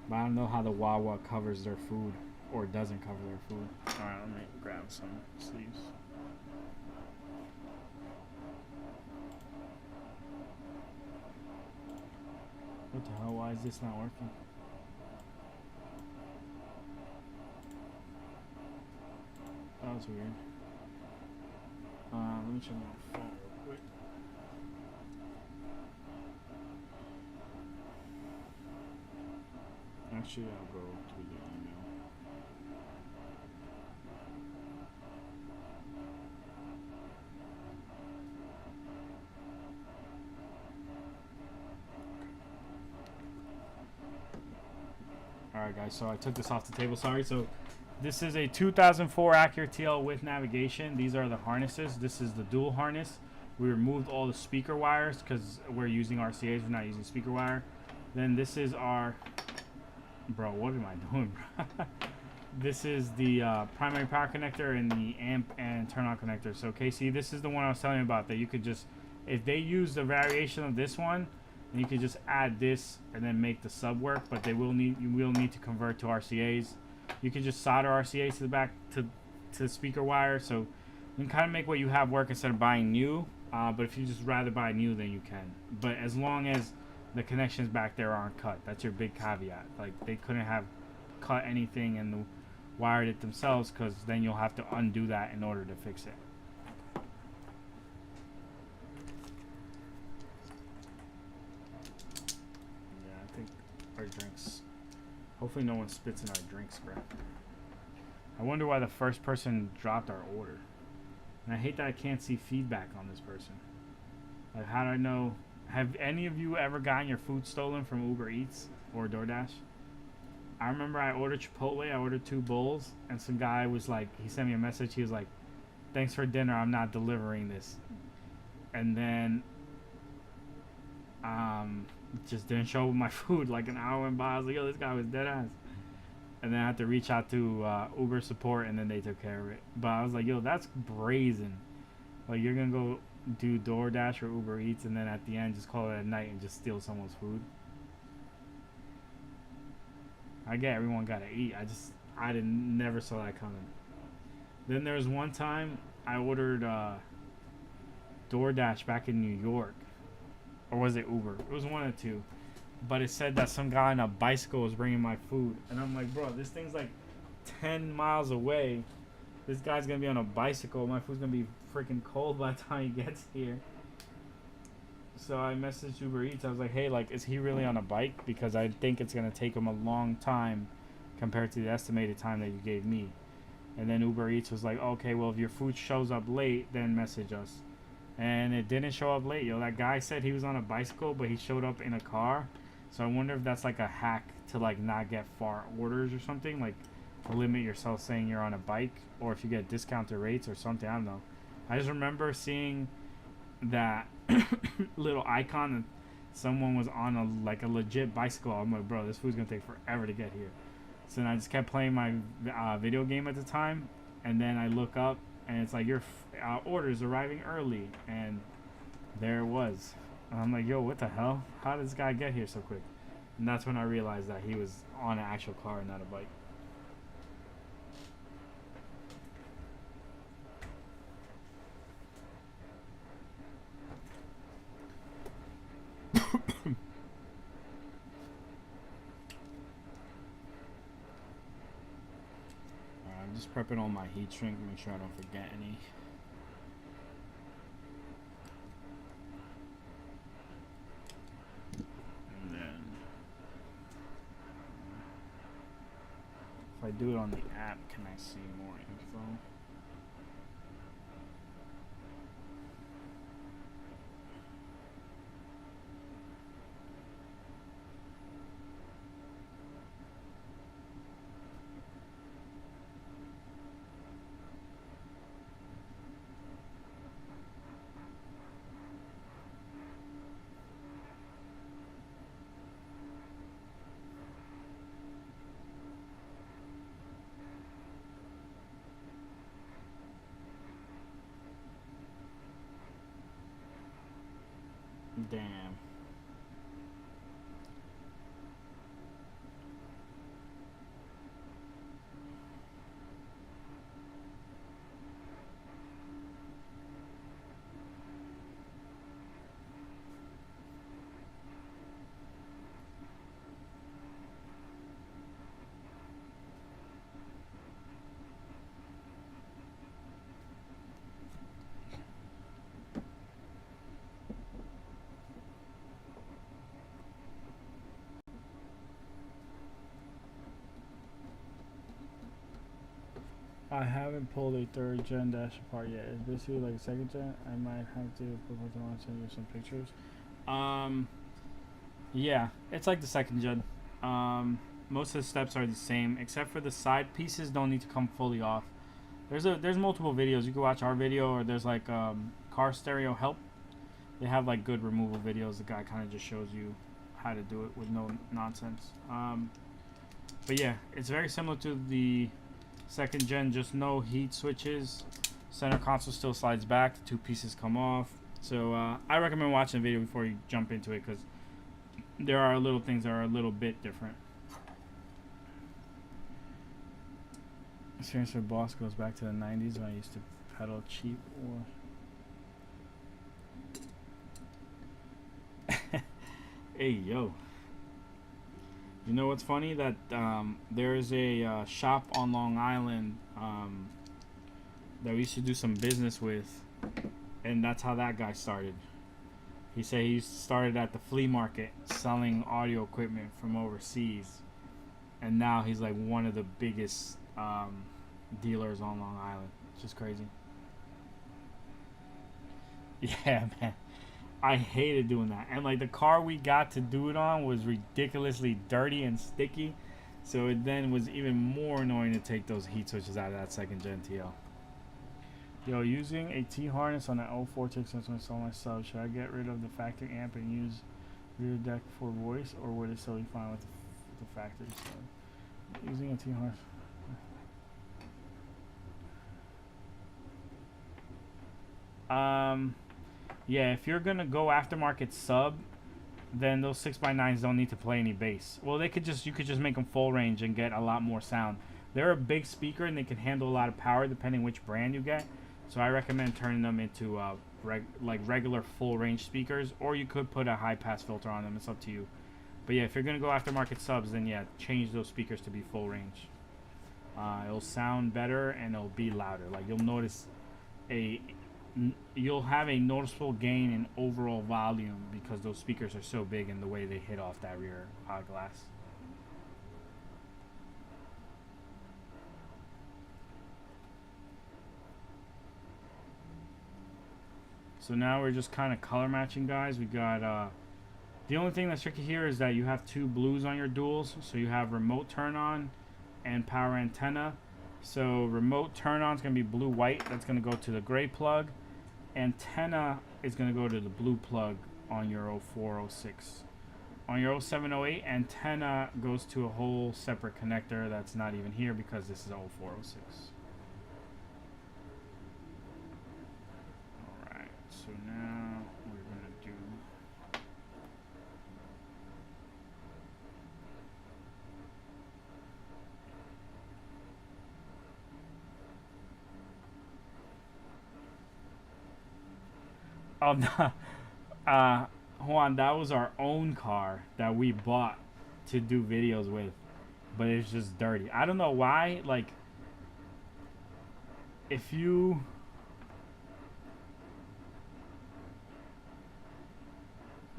[SPEAKER 1] but I don't know how the Wawa covers their food or doesn't cover their food. Alright, let me grab some sleeves. What the hell? Why is this not working? That was weird. Let me check my phone real quick. Actually, I'll go through the email. Alright guys, so I took this off the table, sorry. So this is a 2004 Acura TL with navigation. These are the harnesses. This is the dual harness. We removed all the speaker wires because we're using RCAs, we're not using speaker wire. Then this is our, bro, what am I doing, bro? This is the primary power connector and the amp and turn on connector. So Casey, this is the one I was telling you about that you could just, if they use the variation of this one, And you can just add this and then make the sub work, but you will need to convert to RCAs. You can just solder RCAs to the back to the speaker wire, so you can kind of make what you have work instead of buying new. But if you just rather buy new, then you can. But as long as the connections back there aren't cut, that's your big caveat. Like, they couldn't have cut anything and wired it themselves, because then you'll have to undo that in order to fix it. Yeah, I think our drinks. Hopefully no one spits in our drinks, bro. I wonder why the first person dropped our order. And I hate that I can't see feedback on this person. Like, how do I know? Have any of you ever gotten your food stolen from Uber Eats or DoorDash? I remember I ordered Chipotle. I ordered 2 bowls, and some guy was like, he sent me a message. He was like, "Thanks for dinner. I'm not delivering this." And then, just didn't show up with my food. Like, an hour went by. I was like, "Yo, this guy was dead ass." And then I had to reach out to Uber support, and then they took care of it. But I was like, "Yo, that's brazen. Like, you're gonna go do DoorDash or Uber Eats, and then at the end just call it at night and just steal someone's food." I get everyone gotta eat. I never saw that coming. Then there was one time I ordered DoorDash back in New York, or was it Uber? It was one of the two. But it said that some guy on a bicycle was bringing my food, and I'm like, bro, this thing's like 10 miles away. This guy's gonna be on a bicycle. My food's gonna be freaking cold by the time he gets here. So I messaged Uber Eats. I was like, hey, like, is he really on a bike? Because I think it's gonna take him a long time compared to the estimated time that you gave me. And then Uber Eats was like, okay, well, if your food shows up late, then message us. And it didn't show up late, yo. That guy said he was on a bicycle, but he showed up in a car. So I wonder if that's like a hack to like not get far orders or something, like limit yourself saying you're on a bike, or if you get discounted rates or something. I don't know. I just remember seeing that little icon that someone was on a legit bicycle. I'm like, bro, this food's gonna take forever to get here. So then I just kept playing my video game at the time, and then I look up and it's like, your order's arriving early, and there it was. And I'm like, yo, what the hell? How did this guy get here so quick? And that's when I realized that he was on an actual car and not a bike. I'm just prepping all my heat shrink, make sure I don't forget any. And then if I do it on the app, can I see more info? Damn. I haven't pulled a 3rd gen dash apart yet. It's basically like a 2nd gen. I might have to send you some pictures. Yeah, it's like the 2nd gen. Most of the steps are the same, except for the side pieces don't need to come fully off. There's multiple videos. You can watch our video, or there's like car stereo help. They have like good removal videos. The guy kind of just shows you how to do it with no nonsense. But yeah, it's very similar to the 2nd gen, just no heat switches. Center console still slides back. The 2 pieces come off. So I recommend watching the video before you jump into it, because there are little things that are a little bit different. Experience with Boss goes back to the 90s when I used to pedal cheap or... Hey, yo. You know what's funny? That there's a shop on Long Island that we used to do some business with, and that's how that guy started. He said he started at the flea market selling audio equipment from overseas, and now he's like one of the biggest dealers on Long Island. It's just crazy. Yeah, man. I hated doing that. And like the car we got to do it on was ridiculously dirty and sticky. So it then was even more annoying to take those heat switches out of that second gen TL. Yo, using a T-harness on an 04 takes since I saw my sub. Should I get rid of the factory amp and use rear deck for voice, or would it still be fine with the factory sub? Using a T-harness. Yeah, if you're gonna go aftermarket sub, then those 6x9s don't need to play any bass. Well, you could just make them full range and get a lot more sound. They're a big speaker and they can handle a lot of power depending which brand you get. So I recommend turning them into regular full range speakers, or you could put a high pass filter on them. It's up to you. But yeah, if you're gonna go aftermarket subs, then yeah, change those speakers to be full range. It'll sound better and it'll be louder. Like you'll have a noticeable gain in overall volume because those speakers are so big and the way they hit off that rear glass. So now we're just kind of color matching, guys. We got the only thing that's tricky here is that you have two blues on your duals. So you have remote turn on and power antenna. So remote turn on is going to be blue white. That's going to go to the gray plug. Antenna is going to go to the blue plug on your 0406. On your 0708, antenna goes to a whole separate connector that's not even here because this is 0406. Alright, so now we're going to do... Oh, no. Juan, that was our own car that we bought to do videos with, but it's just dirty. I don't know why. Like, if you...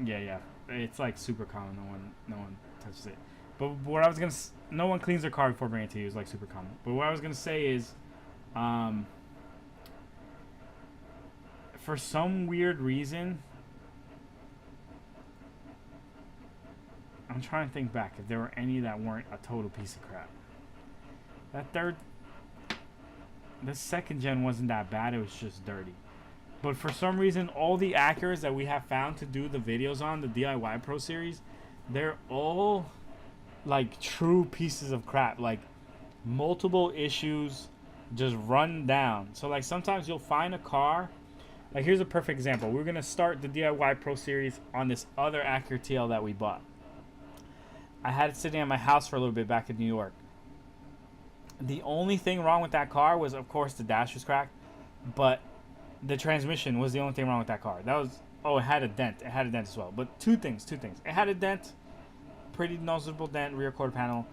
[SPEAKER 1] Yeah. It's like super common. No one touches it. But what I was gonna... No one cleans their car before bringing it to you. It's like super common. But what I was gonna say is... for some weird reason, I'm trying to think back if there were any that weren't a total piece of crap. The second gen wasn't that bad, it was just dirty. But for some reason, all the Acuras that we have found to do the videos on, the DIY Pro Series, they're all like true pieces of crap. Like multiple issues just run down. So like sometimes you'll find a car. Like here's a perfect example. We're going to start the DIY Pro Series on this other Acura TL that we bought. I had it sitting at my house for a little bit back in New York. The only thing wrong with that car was, of course, the dash was cracked. But the transmission was the only thing wrong with that car. That was... Oh, it had a dent. It had a dent as well. But two things. It had a dent. Pretty noticeable dent, rear quarter panel.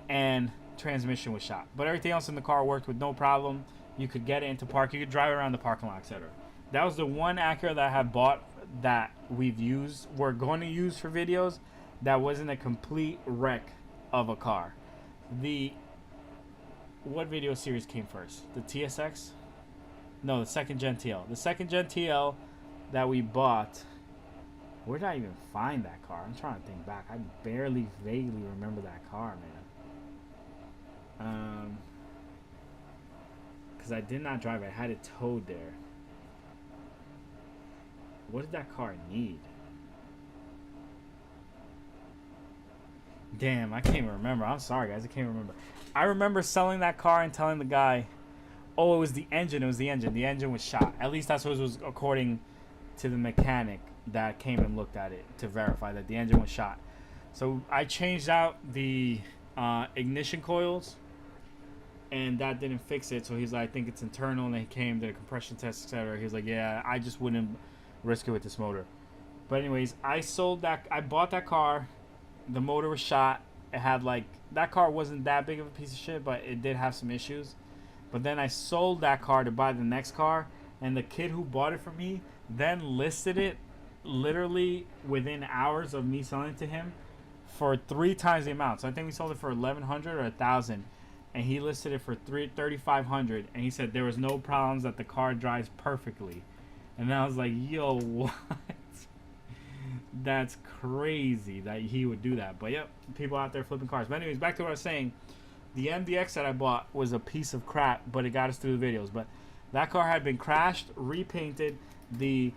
[SPEAKER 1] And transmission was shot. But everything else in the car worked with no problem. You could get it into park. You could drive around the parking lot, etc. That was the one Acura that I have bought that we're going to use for videos that wasn't a complete wreck of a car. What video series came first? The TSX? No, the second gen TL. The second gen TL that we bought. Where did I even find that car? I'm trying to think back. I barely vaguely remember that car, man. Because I did not drive it. I had it towed there. What did that car need? Damn, I can't even remember. I'm sorry, guys. I can't remember. I remember selling that car and telling the guy, oh, it was the engine. It was the engine. The engine was shot. At least that's what it was according to the mechanic. that came and looked at it to verify that the engine was shot. So I changed out the ignition coils, and that didn't fix it. So he's like, I think it's internal, and he came to the compression test, etc. He was like, yeah, I just wouldn't risk it with this motor. But anyways, I bought that car. The motor was shot. It had like, that car wasn't that big of a piece of shit, but it did have some issues. But then I sold that car to buy the next car, and the kid who bought it from me then listed it literally within hours of me selling it to him for 3 times the amount. So I think we sold it for $1,100 or $1,000, and he listed it for $3,500, and he said there was no problems, that the car drives perfectly. And then I was like, yo, what? That's crazy that he would do that. But yep, people out there flipping cars. But anyways, back to what I was saying. The MDX that I bought was a piece of crap, but it got us through the videos. But that car had been crashed, repainted. The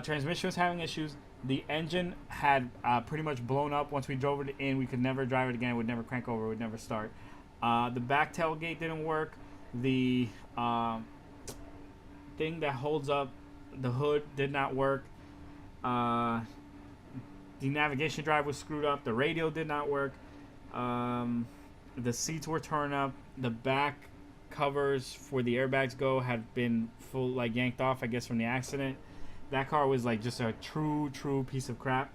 [SPEAKER 1] transmission was having issues. The engine had pretty much blown up. Once we drove it in, we could never drive it again. It would never crank over. It would never start. The back tailgate didn't work. The thing that holds up the hood did not work. The navigation drive was screwed up. The radio did not work. The seats were torn up. The back covers for the airbags had been like yanked off, I guess, from the accident. That car was like just a true piece of crap.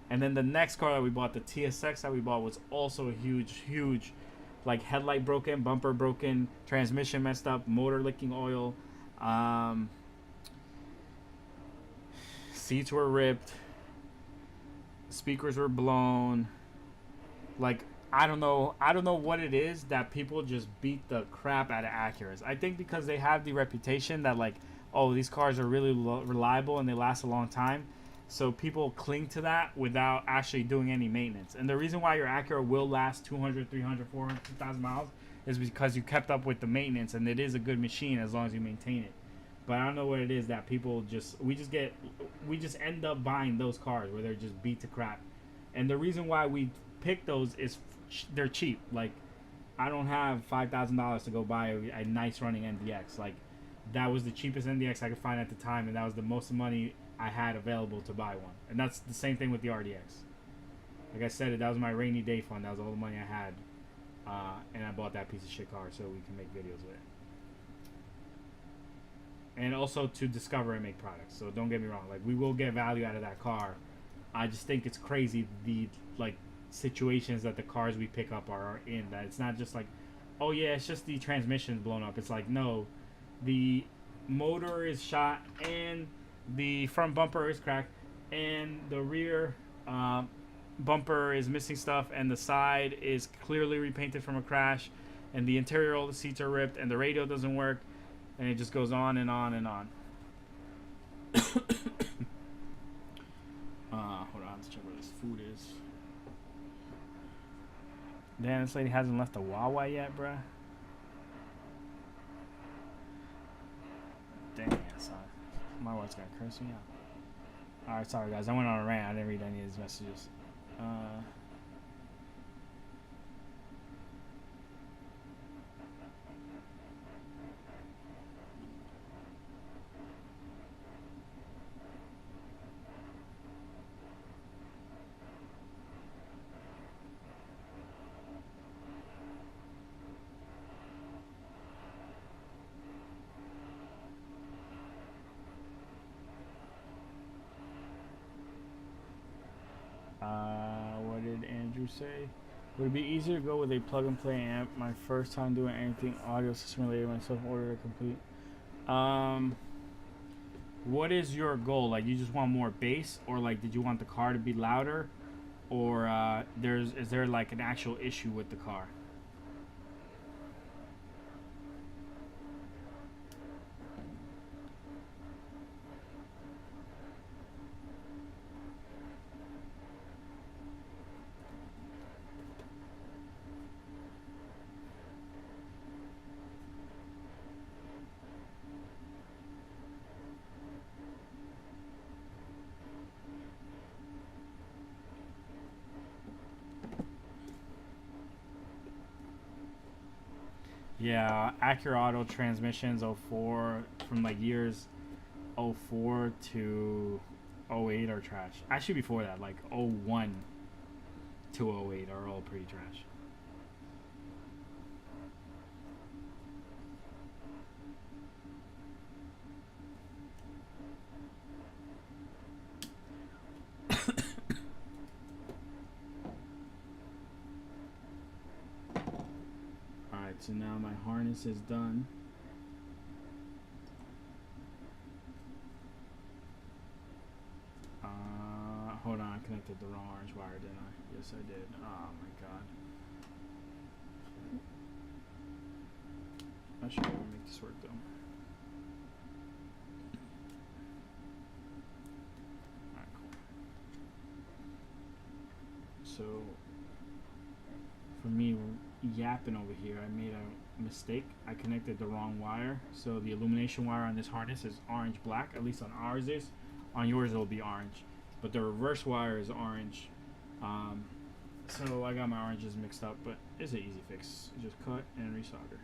[SPEAKER 1] And then the next car that we bought, the TSX that we bought, was also a huge, like, headlight broken, bumper broken, transmission messed up, motor leaking oil, seats were ripped, speakers were blown. Like, I don't know what it is that people just beat the crap out of Acuras. I think because they have the reputation that, like, oh, these cars are really reliable and they last a long time. So people cling to that without actually doing any maintenance. And the reason why your Acura will last 200, 300, 400, 2,000 miles is because you kept up with the maintenance, and it is a good machine as long as you maintain it. But I don't know what it is that people we just end up buying those cars where they're just beat to crap. And the reason why we pick those is they're cheap. Like, I don't have $5,000 to go buy a nice running NDX. Like, that was the cheapest NDX I could find at the time, and that was the most money I had available to buy one. And that's the same thing with the RDX. Like I said, that was my rainy day fund. That was all the money I had, and I bought that piece of shit car so we can make videos with it. And also to discover and make products. So don't get me wrong. Like, we will get value out of that car. I just think it's crazy the, like, situations that the cars we pick up are in. That it's not just like, oh yeah, it's just the transmission's blown up. It's like, no, the motor is shot, and the front bumper is cracked, and the rear bumper is missing stuff, and the side is clearly repainted from a crash, and the interior, all the seats are ripped, and the radio doesn't work, and it just goes on and on and on. Hold on, let's check where this food is. Damn, this lady hasn't left the Wawa yet, bruh. Dang, son. My wife's gonna curse me out. Alright, sorry guys, I went on a rant. I didn't read any of these messages. What did Andrew say? Would it be easier to go with a plug and play amp? My first time doing anything audio system related myself order to complete. What is your goal? Like, you just want more bass, or like, did you want the car to be louder, or is there like an actual issue with the car? Yeah, Acura Auto transmissions 04 from like years 04 to '08 are trash. Actually, before that, like '01 to '08 are all pretty trash. Alright, so now my harness is done. Hold on, I connected the wrong orange wire, didn't I? Yes, I did. Oh my god. I should be able to make this work though. Alright, cool. So, for me yapping over here, I made a mistake. I connected the wrong wire. So the illumination wire on this harness is orange black, at least on ours is. On yours it'll be orange. But the reverse wire is orange. So I got my oranges mixed up, but it's an easy fix. You just cut and resolder.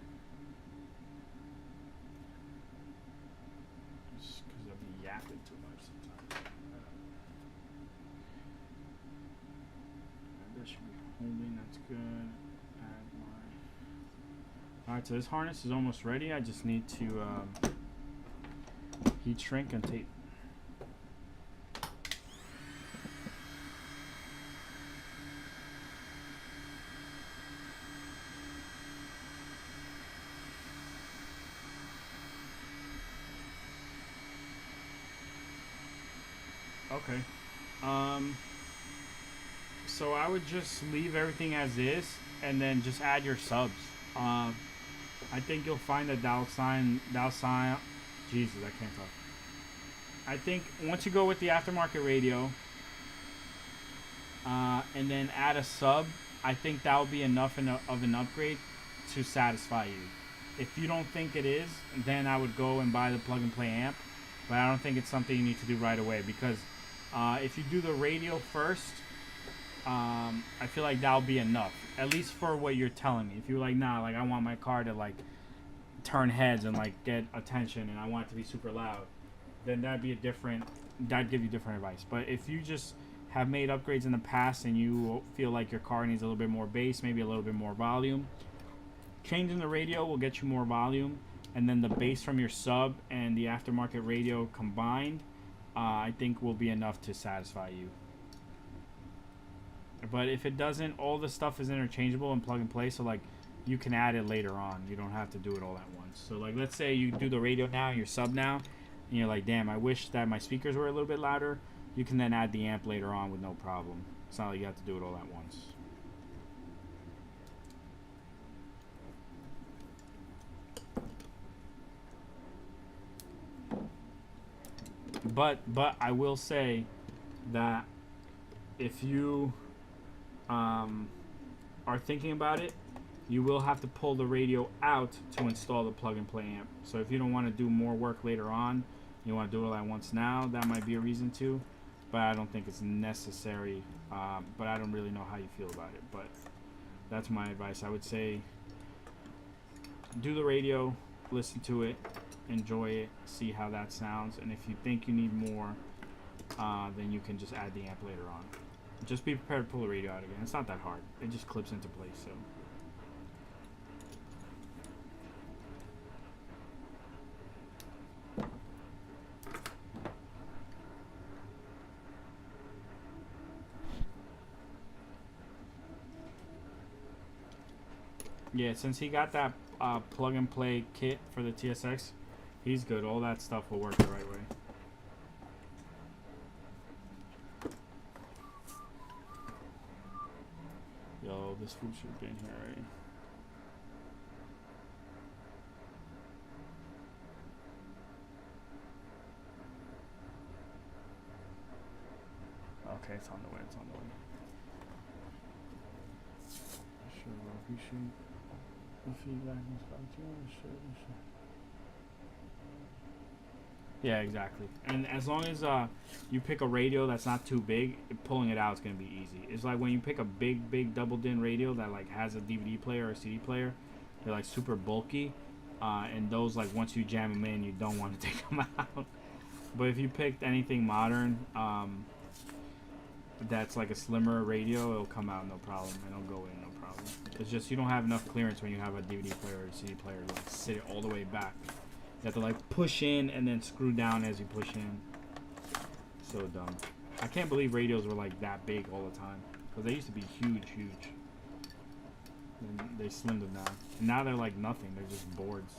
[SPEAKER 1] Just because I'll be yapping too much sometimes. That should be holding, that's good. Add my... Alright, so this harness is almost ready. I just need to heat shrink and tape. Okay. So I would just leave everything as is and then just add your subs. I think you'll find that Jesus, I can't talk. I think once you go with the aftermarket radio and then add a sub, I think that will be enough of an upgrade to satisfy you. If you don't think it is, then I would go and buy the plug and play amp. But I don't think it's something you need to do right away, because if you do the radio first, I feel like that'll be enough, at least for what you're telling me. If you're like, nah, like I want my car to like turn heads and like get attention, and I want it to be super loud, then that'd give you different advice. But if you just have made upgrades in the past and you feel like your car needs a little bit more bass, maybe a little bit more volume, changing the radio will get you more volume, and then the bass from your sub and the aftermarket radio combined, I think will be enough to satisfy you. But if it doesn't, all the stuff is interchangeable and plug and play, so like you can add it later on. You don't have to do it all at once. So like let's say you do the radio now, your sub now, and you're like, damn, I wish that my speakers were a little bit louder. You can then add the amp later on with no problem. It's not like you have to do it all at once. But I will say that if you are thinking about it, you will have to pull the radio out to install the plug and play amp. So if you don't want to do more work later on, you want to do it all at once now, that might be a reason to, but I don't think it's necessary. But I don't really know how you feel about it, but that's my advice. I would say do the radio, listen to it, enjoy it, see how that sounds, and if you think you need more, then you can just add the amp later on. Just be prepared to pull the radio out again. It's not that hard. It just clips into place. So. Yeah, since he got that plug and play kit for the TSX, he's good. All that stuff will work the right way. Yo, this food should be in here already. Okay, it's on the way. It's on the way. Sure, appreciate the feedback. Yeah, exactly. And as long as you pick a radio that's not too big, pulling it out is gonna be easy. It's like when you pick a big double din radio that like has a DVD player or a CD player, they're like super bulky, and those like once you jam them in, you don't want to take them out. But if you picked anything modern, that's like a slimmer radio, it'll come out no problem. It'll go in no problem. It's just you don't have enough clearance when you have a DVD player or CD player to like sit it all the way back. You have to like push in and then screw down as you push in. So dumb. I can't believe radios were like that big all the time. Because they used to be huge. And they slimmed them down. And now they're like nothing. They're just boards.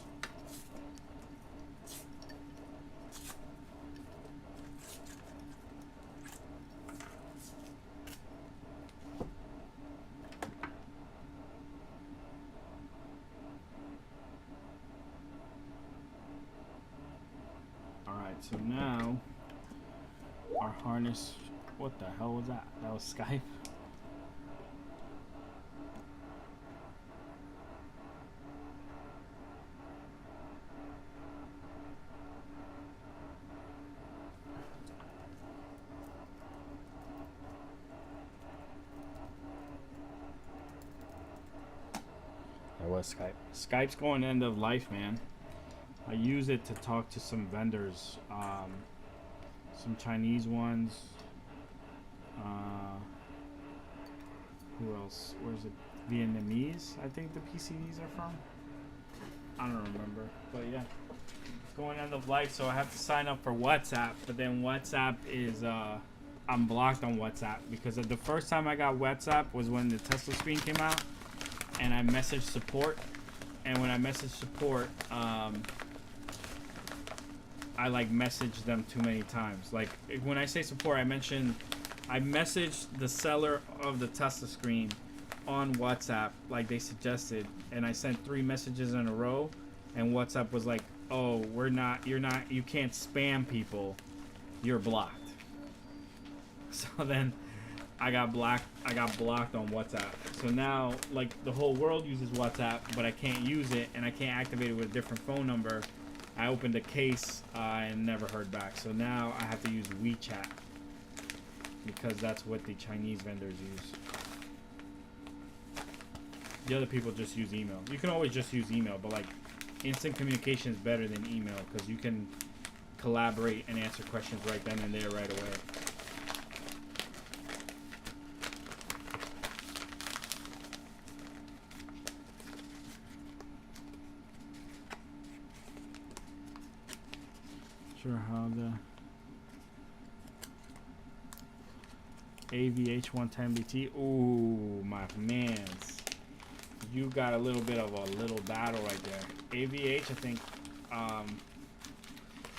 [SPEAKER 1] Alright, so now our harness. What the hell was that? That was Skype? That was Skype. Skype's going end of life, man. I use it to talk to some vendors, some Chinese ones. Who else? Where's it? Vietnamese, I think the PCDs are from. I don't remember, but yeah, it's going end of life, so I have to sign up for WhatsApp. But then WhatsApp is I'm blocked on WhatsApp because the first time I got WhatsApp was when the Tesla screen came out, and I messaged support. And when I messaged support, I like messaged them too many times. Like when I say support, I messaged the seller of the Tesla screen on WhatsApp like they suggested, and I sent 3 messages in a row, and WhatsApp was like, "Oh, you can't spam people, you're blocked." So then I got blocked on WhatsApp. So now like the whole world uses WhatsApp, but I can't use it and I can't activate it with a different phone number. I opened a case and never heard back. So now I have to use WeChat because that's what the Chinese vendors use. The other people just use email. You can always just use email, but like instant communication is better than email because you can collaborate and answer questions right then and there right away. Sure how the AVH 110BT. Ooh, my mans. You got a little bit of a little battle right there. AVH, I think, I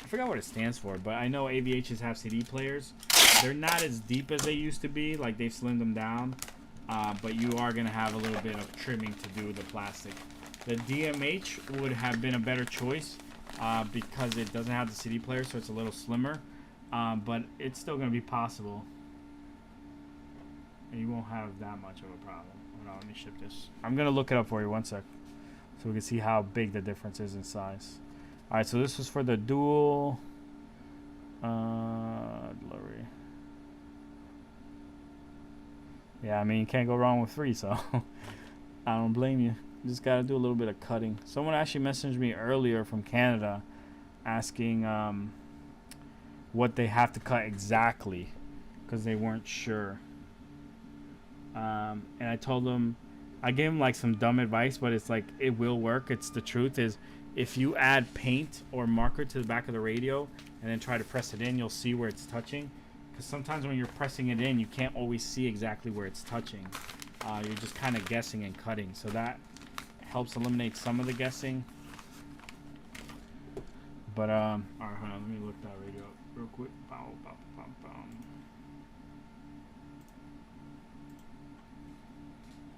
[SPEAKER 1] forgot what it stands for, but I know AVHs have CD players. They're not as deep as they used to be, like they've slimmed them down, but you are going to have a little bit of trimming to do with the plastic. The DMH would have been a better choice because it doesn't have the CD player, so it's a little slimmer, but it's still going to be possible. And you won't have that much of a problem. Hold on, let me ship this. I'm going to look it up for you, one sec, so we can see how big the difference is in size. Alright, so this was for the dual delivery. Yeah, I mean, you can't go wrong with 3, so I don't blame you. You just got to do a little bit of cutting. Someone actually messaged me earlier from Canada asking what they have to cut exactly because they weren't sure. And I told them, I gave them like some dumb advice, but it's like it will work. It's the truth is if you add paint or marker to the back of the radio and then try to press it in, you'll see where it's touching. Because sometimes when you're pressing it in, you can't always see exactly where it's touching. You're just kind of guessing and cutting. So that helps eliminate some of the guessing. But all right, hold on, let me look that radio up real quick. Bow, bow, bow, bow.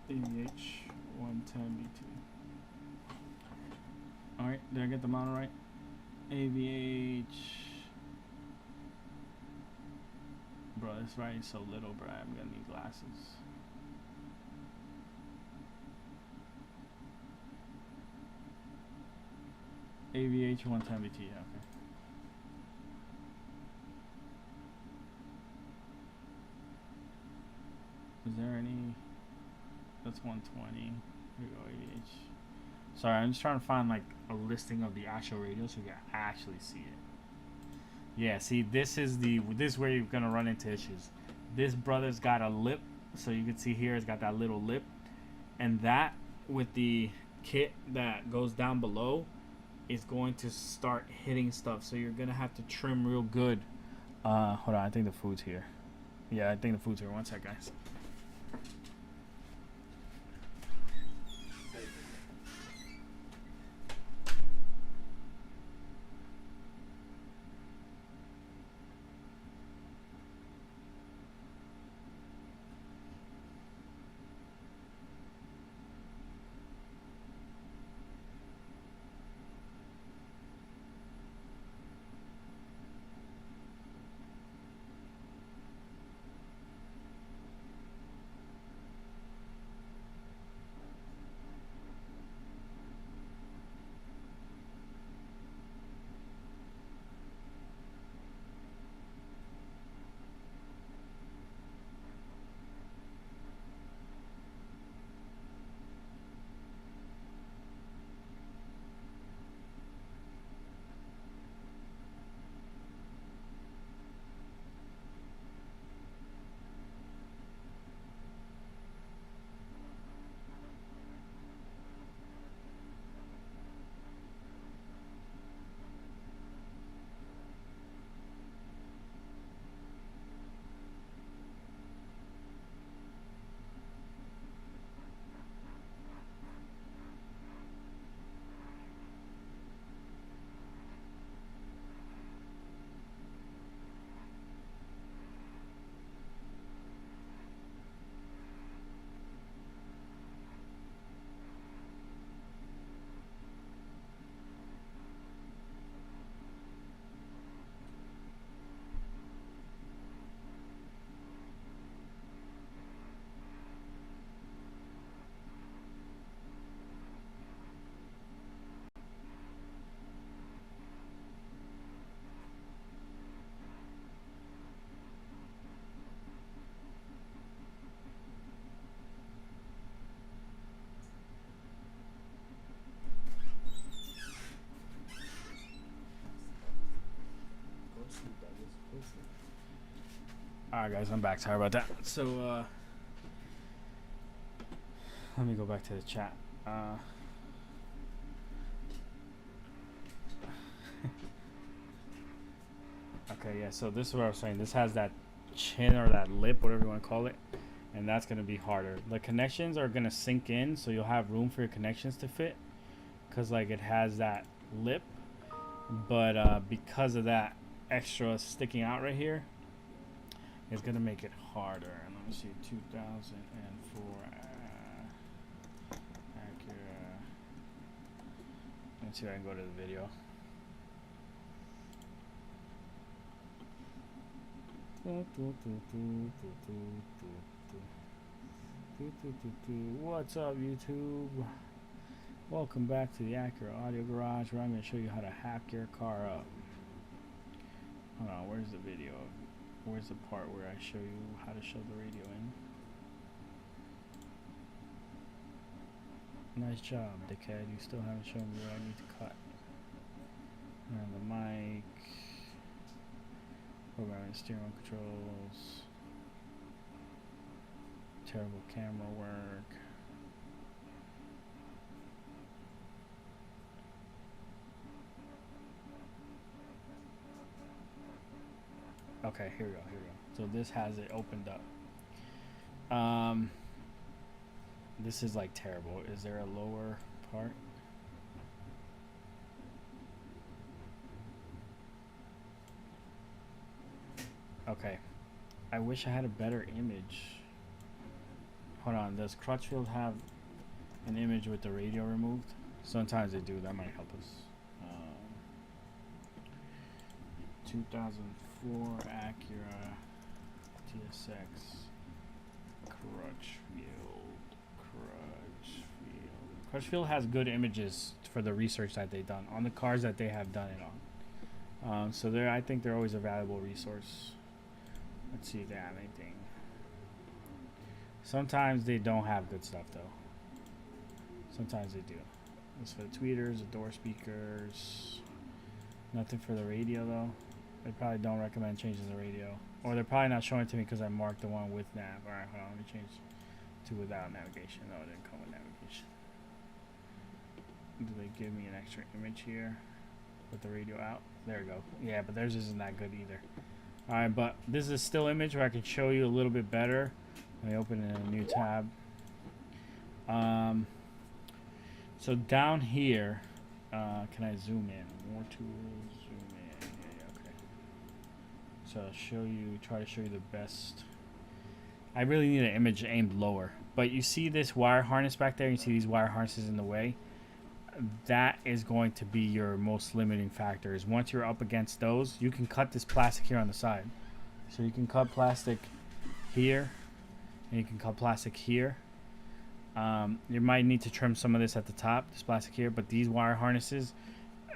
[SPEAKER 1] AVH 110BT. Alright, did I get the model right? AVH. Bro, this writing's so little, bro. I'm gonna need glasses. AVH 110BT, yeah, okay. Is there any? That's 120. Here we go, AVH. Sorry, I'm just trying to find like a listing of the actual radio so you can actually see it. Yeah, see, this is where you're gonna run into issues. This brother's got a lip, so you can see here it's got that little lip, and that with the kit that goes down below is going to start hitting stuff. So you're gonna have to trim real good. Hold on, I think the food's here. Yeah, I think the food's here. One sec, guys. Alright guys, I'm back. Sorry about that. So let me go back to the chat. Okay, yeah, so this is what I was saying. This has that chin or that lip, whatever you want to call it, and that's going to be harder. The connections are going to sink in, so you'll have room for your connections to fit, because like it has that lip, but because of that extra sticking out right here, it's going to make it harder. And let me see, 2004 Acura. Let's see if I can go to the video. What's up, YouTube? Welcome back to the Acura Audio Garage, where I'm going to show you how to hack your car up. Hold on, where's the video? Where's the part where I show you how to shove the radio in? Nice job, dickhead. You still haven't shown me where I need to cut. And the mic. Programming steering wheel controls. Terrible camera work. Okay, here we go. So this has it opened up. This is like terrible. Is there a lower part? Okay, I wish I had a better image. Hold on, does Crutchfield have an image with the radio removed? Sometimes they do, that might help us. 2004 Acura TSX Crutchfield has good images for the research that they've done on the cars that they have done it on. So I think they're always a valuable resource. Let's see if they have anything. Sometimes they don't have good stuff though. Sometimes they do. This for the tweeters, the door speakers. Nothing for the radio though. They probably don't recommend changing the radio. Or they're probably not showing it to me because I marked the one with nav. Alright, hold on, let me change to without navigation. No, it didn't come with navigation. Do they give me an extra image here with the radio out? There we go. Yeah, but theirs isn't that good either. Alright, but this is a still image where I can show you a little bit better. Let me open it in a new tab. So down here, can I zoom in? More tools, zoom in. Yeah, okay. So I'll show you, try to show you the best. I really need an image aimed lower. But you see this wire harness back there? You see these wire harnesses in the way? That is going to be your most limiting factor. Is once you're up against those, you can cut this plastic here on the side. So you can cut plastic here, and you can cut plastic here. You might need to trim some of this at the top, this plastic here, but these wire harnesses,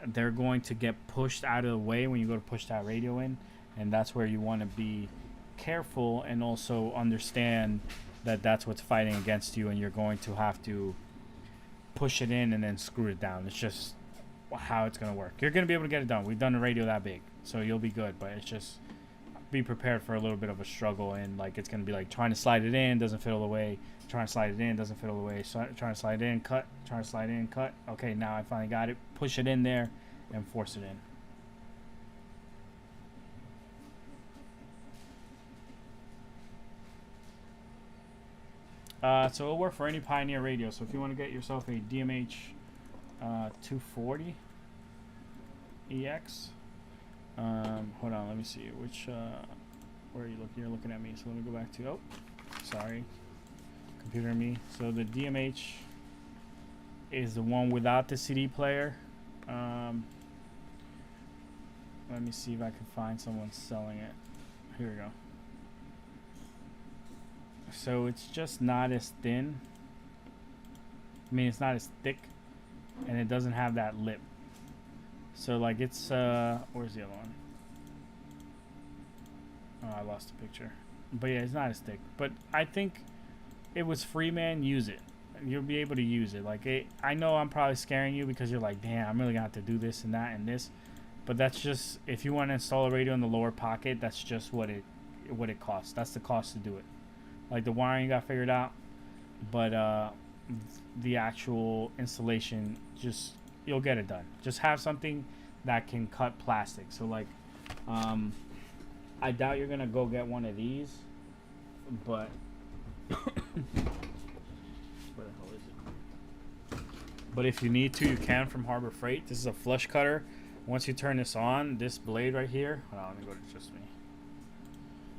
[SPEAKER 1] they're going to get pushed out of the way when you go to push that radio in, and that's where you want to be careful and also understand that that's what's fighting against you, and you're going to have to push it in and then screw it down. It's just how it's going to work. You're going to be able to get it done. We've done a radio that big, so you'll be good, but it's just be prepared for a little bit of a struggle, and like it's going to be like trying to slide it in, doesn't fit all the way, trying to slide it in, doesn't fit all the way, so trying to slide it in, cut, trying to slide it in, cut. Okay, now I finally got it. Push it in there and force it in. So it'll work for any Pioneer radio. So if you want to get yourself a DMH 240 EX, hold on, let me see which. Where are you looking? You're looking at me. So let me go back to. Oh, sorry, computer and me. So the DMH is the one without the CD player. Let me see if I can find someone selling it. Here we go. So it's just not as thin. I mean, it's not as thick, and it doesn't have that lip. So like it's where's the other one? Oh, I lost the picture. But yeah, it's not as thick. But I think it was free, man. Use it. You'll be able to use it. Like I know I'm probably scaring you because you're like, damn, I'm really gonna have to do this and that and this. But that's just, if you want to install a radio in the lower pocket, that's just what it costs. That's the cost to do it. Like the wiring got figured out, but the actual installation, just you'll get it done. Just have something that can cut plastic. So like, I doubt you're gonna go get one of these, but where the hell is it? But if you need to, you can from Harbor Freight. This is a flush cutter. Once you turn this on, this blade right here. Hold on, let me go to just me.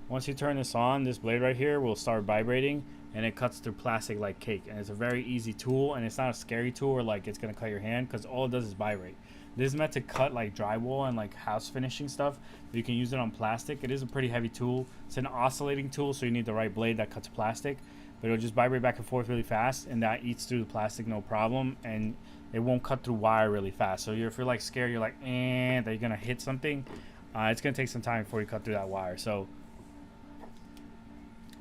[SPEAKER 1] Once you turn this on, this blade right here will start vibrating, and it cuts through plastic like cake. And it's a very easy tool, and it's not a scary tool or like it's gonna cut your hand, because all it does is vibrate. This is meant to cut like drywall and like house finishing stuff. You can use it on plastic. It is a pretty heavy tool. It's an oscillating tool, so you need the right blade that cuts plastic. But it'll just vibrate back and forth really fast, and that eats through the plastic no problem, and it won't cut through wire really fast. So if you're like scared, you're like, that you're gonna hit something, it's gonna take some time before you cut through that wire. So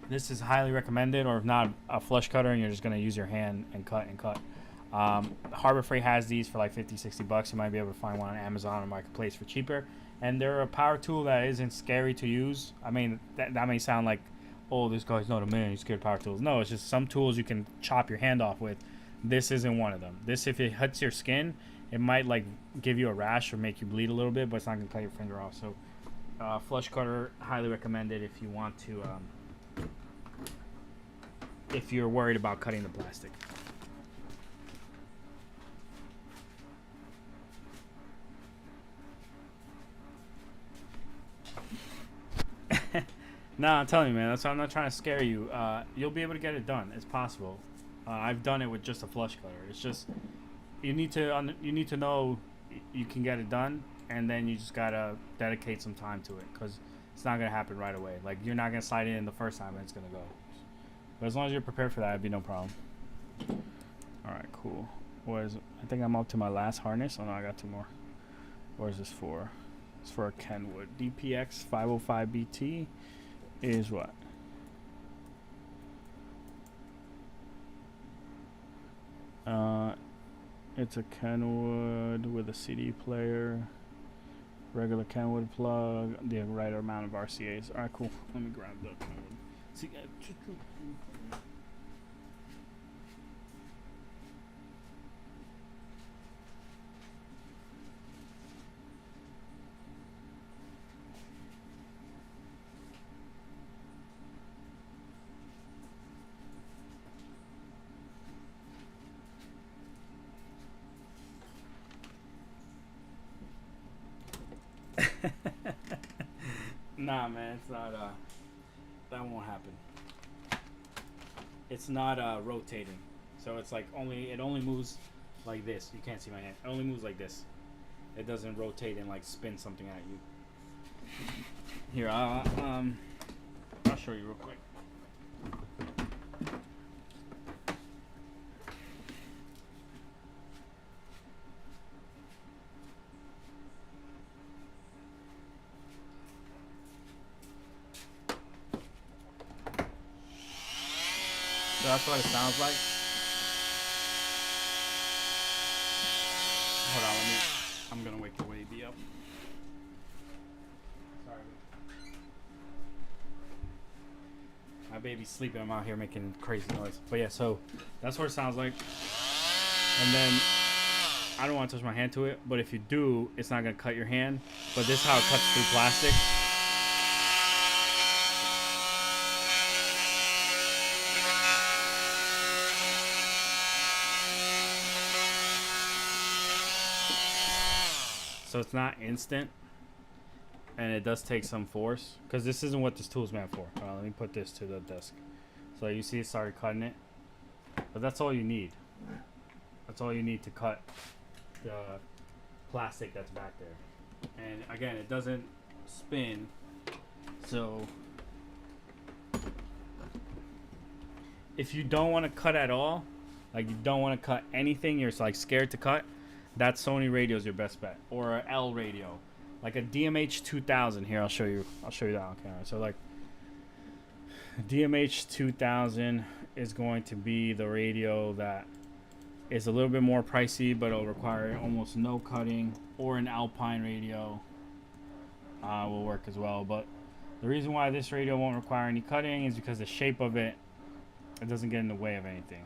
[SPEAKER 1] this is highly recommended, or if not, a flush cutter and you're just going to use your hand and cut and cut. Harbor Freight has these for like $50-$60. You might be able to find one on Amazon or Marketplace for cheaper. And they're a power tool that isn't scary to use. I mean, that may sound like, oh, this guy's not a man, he's scared of power tools. No, it's just some tools you can chop your hand off with. This isn't one of them. This, if it hits your skin, it might like give you a rash or make you bleed a little bit, but it's not going to cut your finger off. So flush cutter, highly recommended if you want to... if you're worried about cutting the plastic. No, I'm telling you, man. That's why I'm not trying to scare you. You'll be able to get it done. It's possible. I've done it with just a flush cutter. It's just you need to know you can get it done, and then you just gotta dedicate some time to it, because it's not gonna happen right away. Like you're not gonna slide it in the first time and it's gonna go. But as long as you're prepared for that, it'd be no problem. Alright, cool. I think I'm up to my last harness. Oh no, I got two more. What is this for? It's for a Kenwood. DPX 505BT is what? It's a Kenwood with a CD player. Regular Kenwood plug, the right amount of RCAs. All right, cool. Let me grab the Kenwood. See, nah, man, it's not. That won't happen. It's not rotating, so it's like it only moves like this. You can't see my hand. It only moves like this. It doesn't rotate and like spin something at you. Here, I'll show you real quick. So that's what it sounds like. Hold on, I'm gonna wake the baby up. Sorry. My baby's sleeping. I'm out here making crazy noise. But yeah, so that's what it sounds like. And then I don't want to touch my hand to it, but if you do, it's not gonna cut your hand. But this is how it cuts through plastic. So it's not instant, and it does take some force, because this isn't what this tool is meant for. Let me put this to the desk. So you see it started cutting it, but that's all you need. That's all you need to cut the plastic that's back there. And again, it doesn't spin, so if you don't want to cut at all, like you don't want to cut anything, you're like scared to cut, that Sony radio is your best bet, or an L radio, like a DMH 2000. Here, I'll show you that on camera. So like DMH 2000 is going to be the radio that is a little bit more pricey, but it'll require almost no cutting. Or an Alpine radio will work as well. But the reason why this radio won't require any cutting is because the shape of it doesn't get in the way of anything,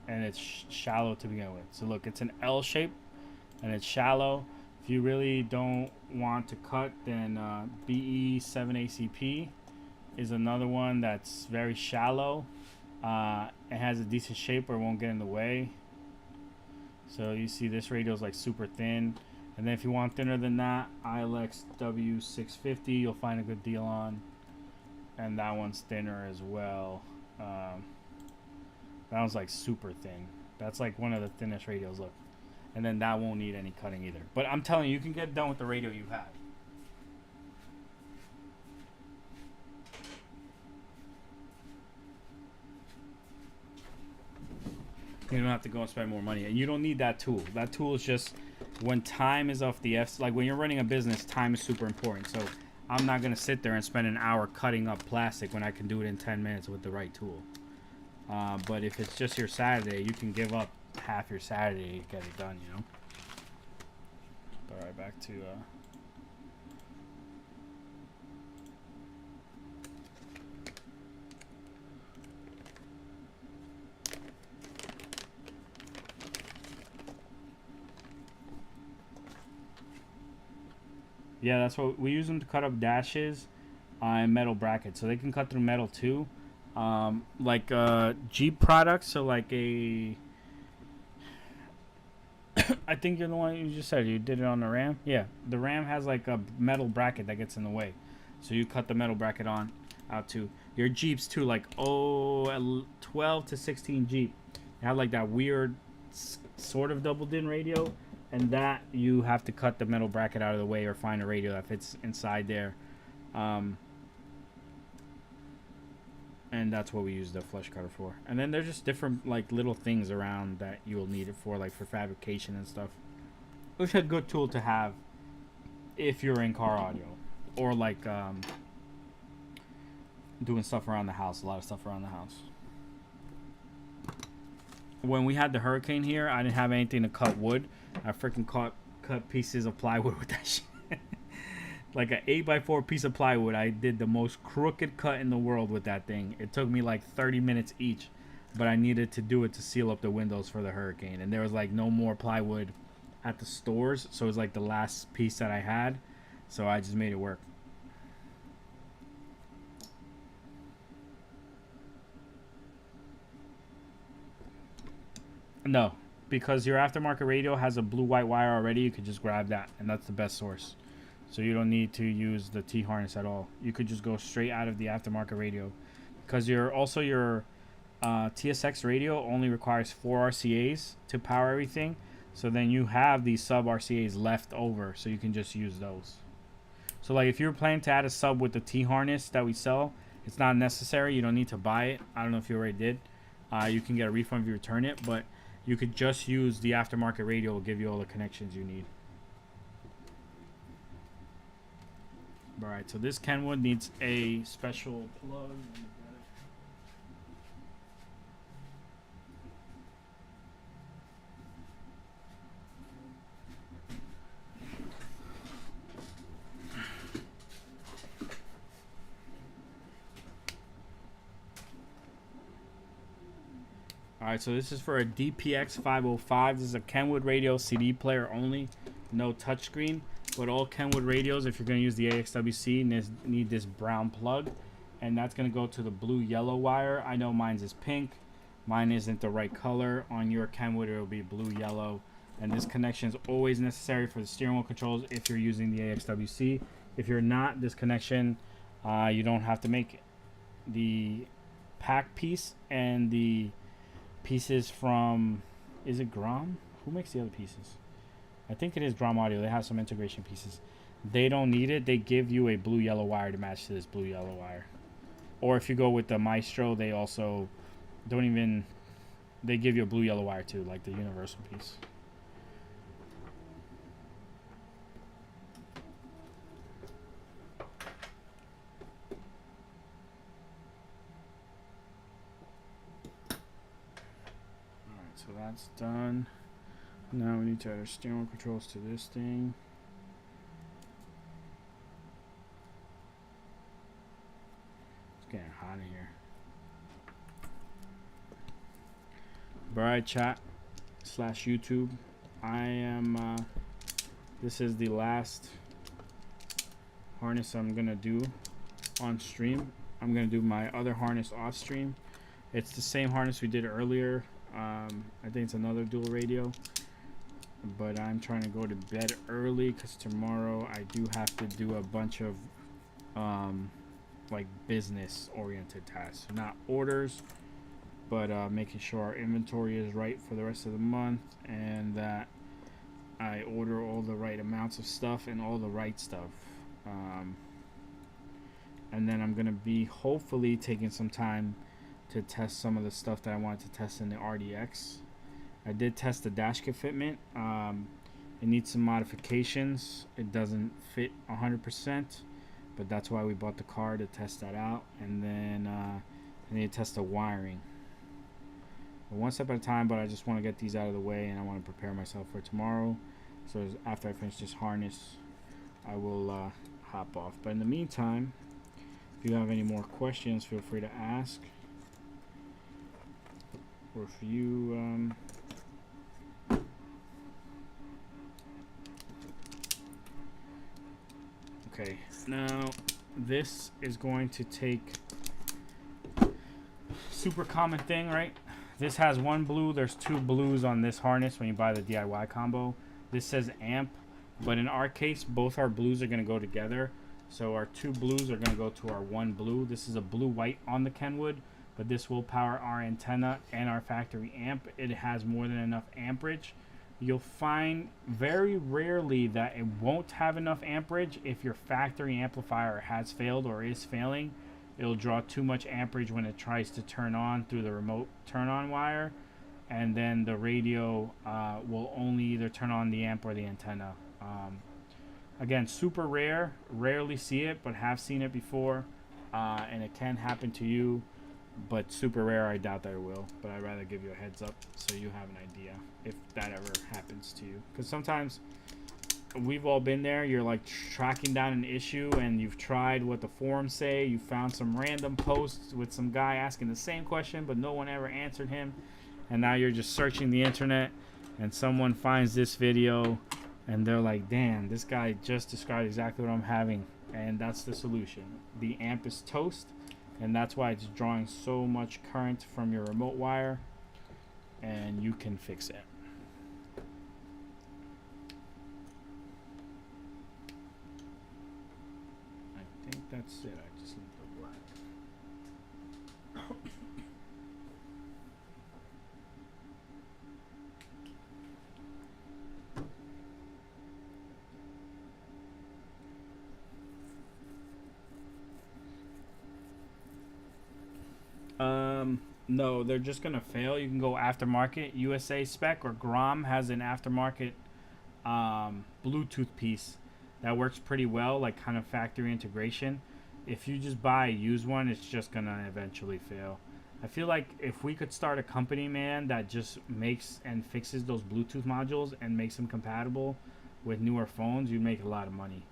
[SPEAKER 1] and it's shallow to begin with. So look, it's an L shape, and it's shallow. If you really don't want to cut, then BE7ACP is another one that's very shallow. It has a decent shape where it won't get in the way. So you see this radio is like super thin. And then if you want thinner than that, ILX W650 you'll find a good deal on. And that one's thinner as well. That one's like super thin. That's like one of the thinnest radios. Look. And then that won't need any cutting either. But I'm telling you, you can get done with the radio you have. You don't have to go and spend more money. And you don't need that tool. That tool is just when time is off the F. Like when you're running a business, time is super important. So I'm not going to sit there and spend an hour cutting up plastic when I can do it in 10 minutes with the right tool. But if it's just your Saturday, you can give up half your Saturday to get it done, you know. All right, back to yeah, that's what we use them to cut up dashes and metal brackets, so they can cut through metal too. Like Jeep products, so like a I think you're the one you just said you did it on the Ram. Yeah, the Ram has like a metal bracket that gets in the way, so you cut the metal bracket out too. Your Jeeps too, like 12 to 16 Jeep, they have like that weird sort of double din radio, and that you have to cut the metal bracket out of the way or find a radio that fits inside there. And that's what we use the flush cutter for. And then there's just different like little things around that you will need it for, like for fabrication and stuff. Which is a good tool to have if you're in car audio, or like doing stuff around the house. A lot of stuff around the house. When we had the hurricane here, I didn't have anything to cut wood. I freaking cut pieces of plywood with that shit. like an 8x4 piece of plywood. I did the most crooked cut in the world with that thing. It took me like 30 minutes each, but I needed to do it to seal up the windows for the hurricane. And there was like no more plywood at the stores, so it was like the last piece that I had, so I just made it work. No, because your aftermarket radio has a blue white wire already. You could just grab that, and that's the best source. So you don't need to use the T harness at all. You could just go straight out of the aftermarket radio, because your TSX radio only requires 4 RCAs to power everything. So then you have these sub RCAs left over, so you can just use those. So like if you're planning to add a sub with the T harness that we sell, it's not necessary. You don't need to buy it. I don't know if you already did. You can get a refund if you return it, but you could just use the aftermarket radio. Will give you all the connections you need. Alright, so this Kenwood needs a special plug. Alright, so this is for a DPX 505. This is a Kenwood radio CD player only. No touchscreen. But all Kenwood radios, if you're going to use the AXWC, need this brown plug. And that's going to go to the blue-yellow wire. I know mine's is pink. Mine isn't the right color. On your Kenwood, it will be blue-yellow. And this connection is always necessary for the steering wheel controls if you're using the AXWC. If you're not, this connection, you don't have to make it. The pack piece and the pieces from, is it Grom? Who makes the other pieces? I think it is Grom Audio. They have some integration pieces. They don't need it. They give you a blue-yellow wire to match to this blue-yellow wire. Or if you go with the Maestro, they also don't even, they give you a blue-yellow wire too, like the universal piece. So that's done. Now we need to add our steering wheel controls to this thing. It's getting hot in here. Alright, chat / YouTube. I am, this is the last harness I'm gonna do on stream. I'm gonna do my other harness off stream. It's the same harness we did earlier. I think it's another dual radio, but I'm trying to go to bed early because tomorrow I do have to do a bunch of like business oriented tasks, not orders, but making sure our inventory is right for the rest of the month and that I order all the right amounts of stuff and all the right stuff. And then I'm gonna be hopefully taking some time to test some of the stuff that I wanted to test in the RDX. I did test the dash kit fitment. It needs some modifications. It doesn't fit 100%, but that's why we bought the car, to test that out. And then I need to test the wiring. But one step at a time, but I just want to get these out of the way and I want to prepare myself for tomorrow. So after I finish this harness, I will hop off. But in the meantime, if you have any more questions, feel free to ask. Or if you okay, now this is going to take super common thing, right? This has one blue. There's two blues on this harness when you buy the DIY combo. This says amp, but in our case, both our blues are going to go together. So our two blues are going to go to our one blue. This is a blue-white on the Kenwood, but this will power our antenna and our factory amp. It has more than enough amperage. You'll find very rarely that it won't have enough amperage if your factory amplifier has failed or is failing. It'll draw too much amperage when it tries to turn on through the remote turn-on wire, and then the radio will only either turn on the amp or the antenna. Again, super rare, rarely see it, but have seen it before, and it can happen to you, but super rare. I doubt that it will, but I'd rather give you a heads up so you have an idea if that ever happens to you, because sometimes we've all been there. You're like tracking down an issue, and you've tried what the forums say. You found some random posts with some guy asking the same question, but no one ever answered him. And now you're just searching the internet, and someone finds this video, and they're like, damn, this guy just described exactly what I'm having. And that's the solution. The amp is toast, and that's why it's drawing so much current from your remote wire, and you can fix it. I think that's it. I just need the black. No, they're just gonna fail. You can go aftermarket. USA Spec or Grom has an aftermarket Bluetooth piece that works pretty well, like kind of factory integration. If you just buy a used one, it's just gonna eventually fail. I feel like if we could start a company, man, that just makes and fixes those Bluetooth modules and makes them compatible with newer phones, you'd make a lot of money.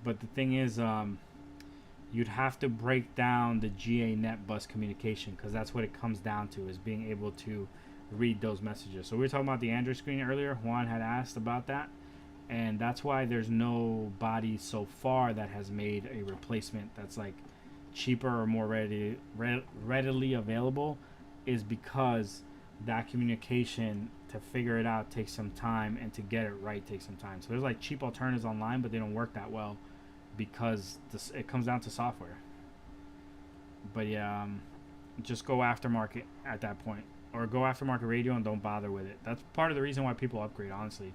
[SPEAKER 1] But the thing is, you'd have to break down the GA net bus communication, because that's what it comes down to, is being able to read those messages. So we were talking about the Android screen earlier. Juan had asked about that, and that's why there's no body so far that has made a replacement that's like cheaper or more readily available, is because that communication, to figure it out, takes some time, and to get it right takes some time. So there's like cheap alternatives online, but they don't work that well, because it comes down to software. But yeah, just go aftermarket at that point, or go aftermarket radio and don't bother with it. That's part of the reason why people upgrade, honestly.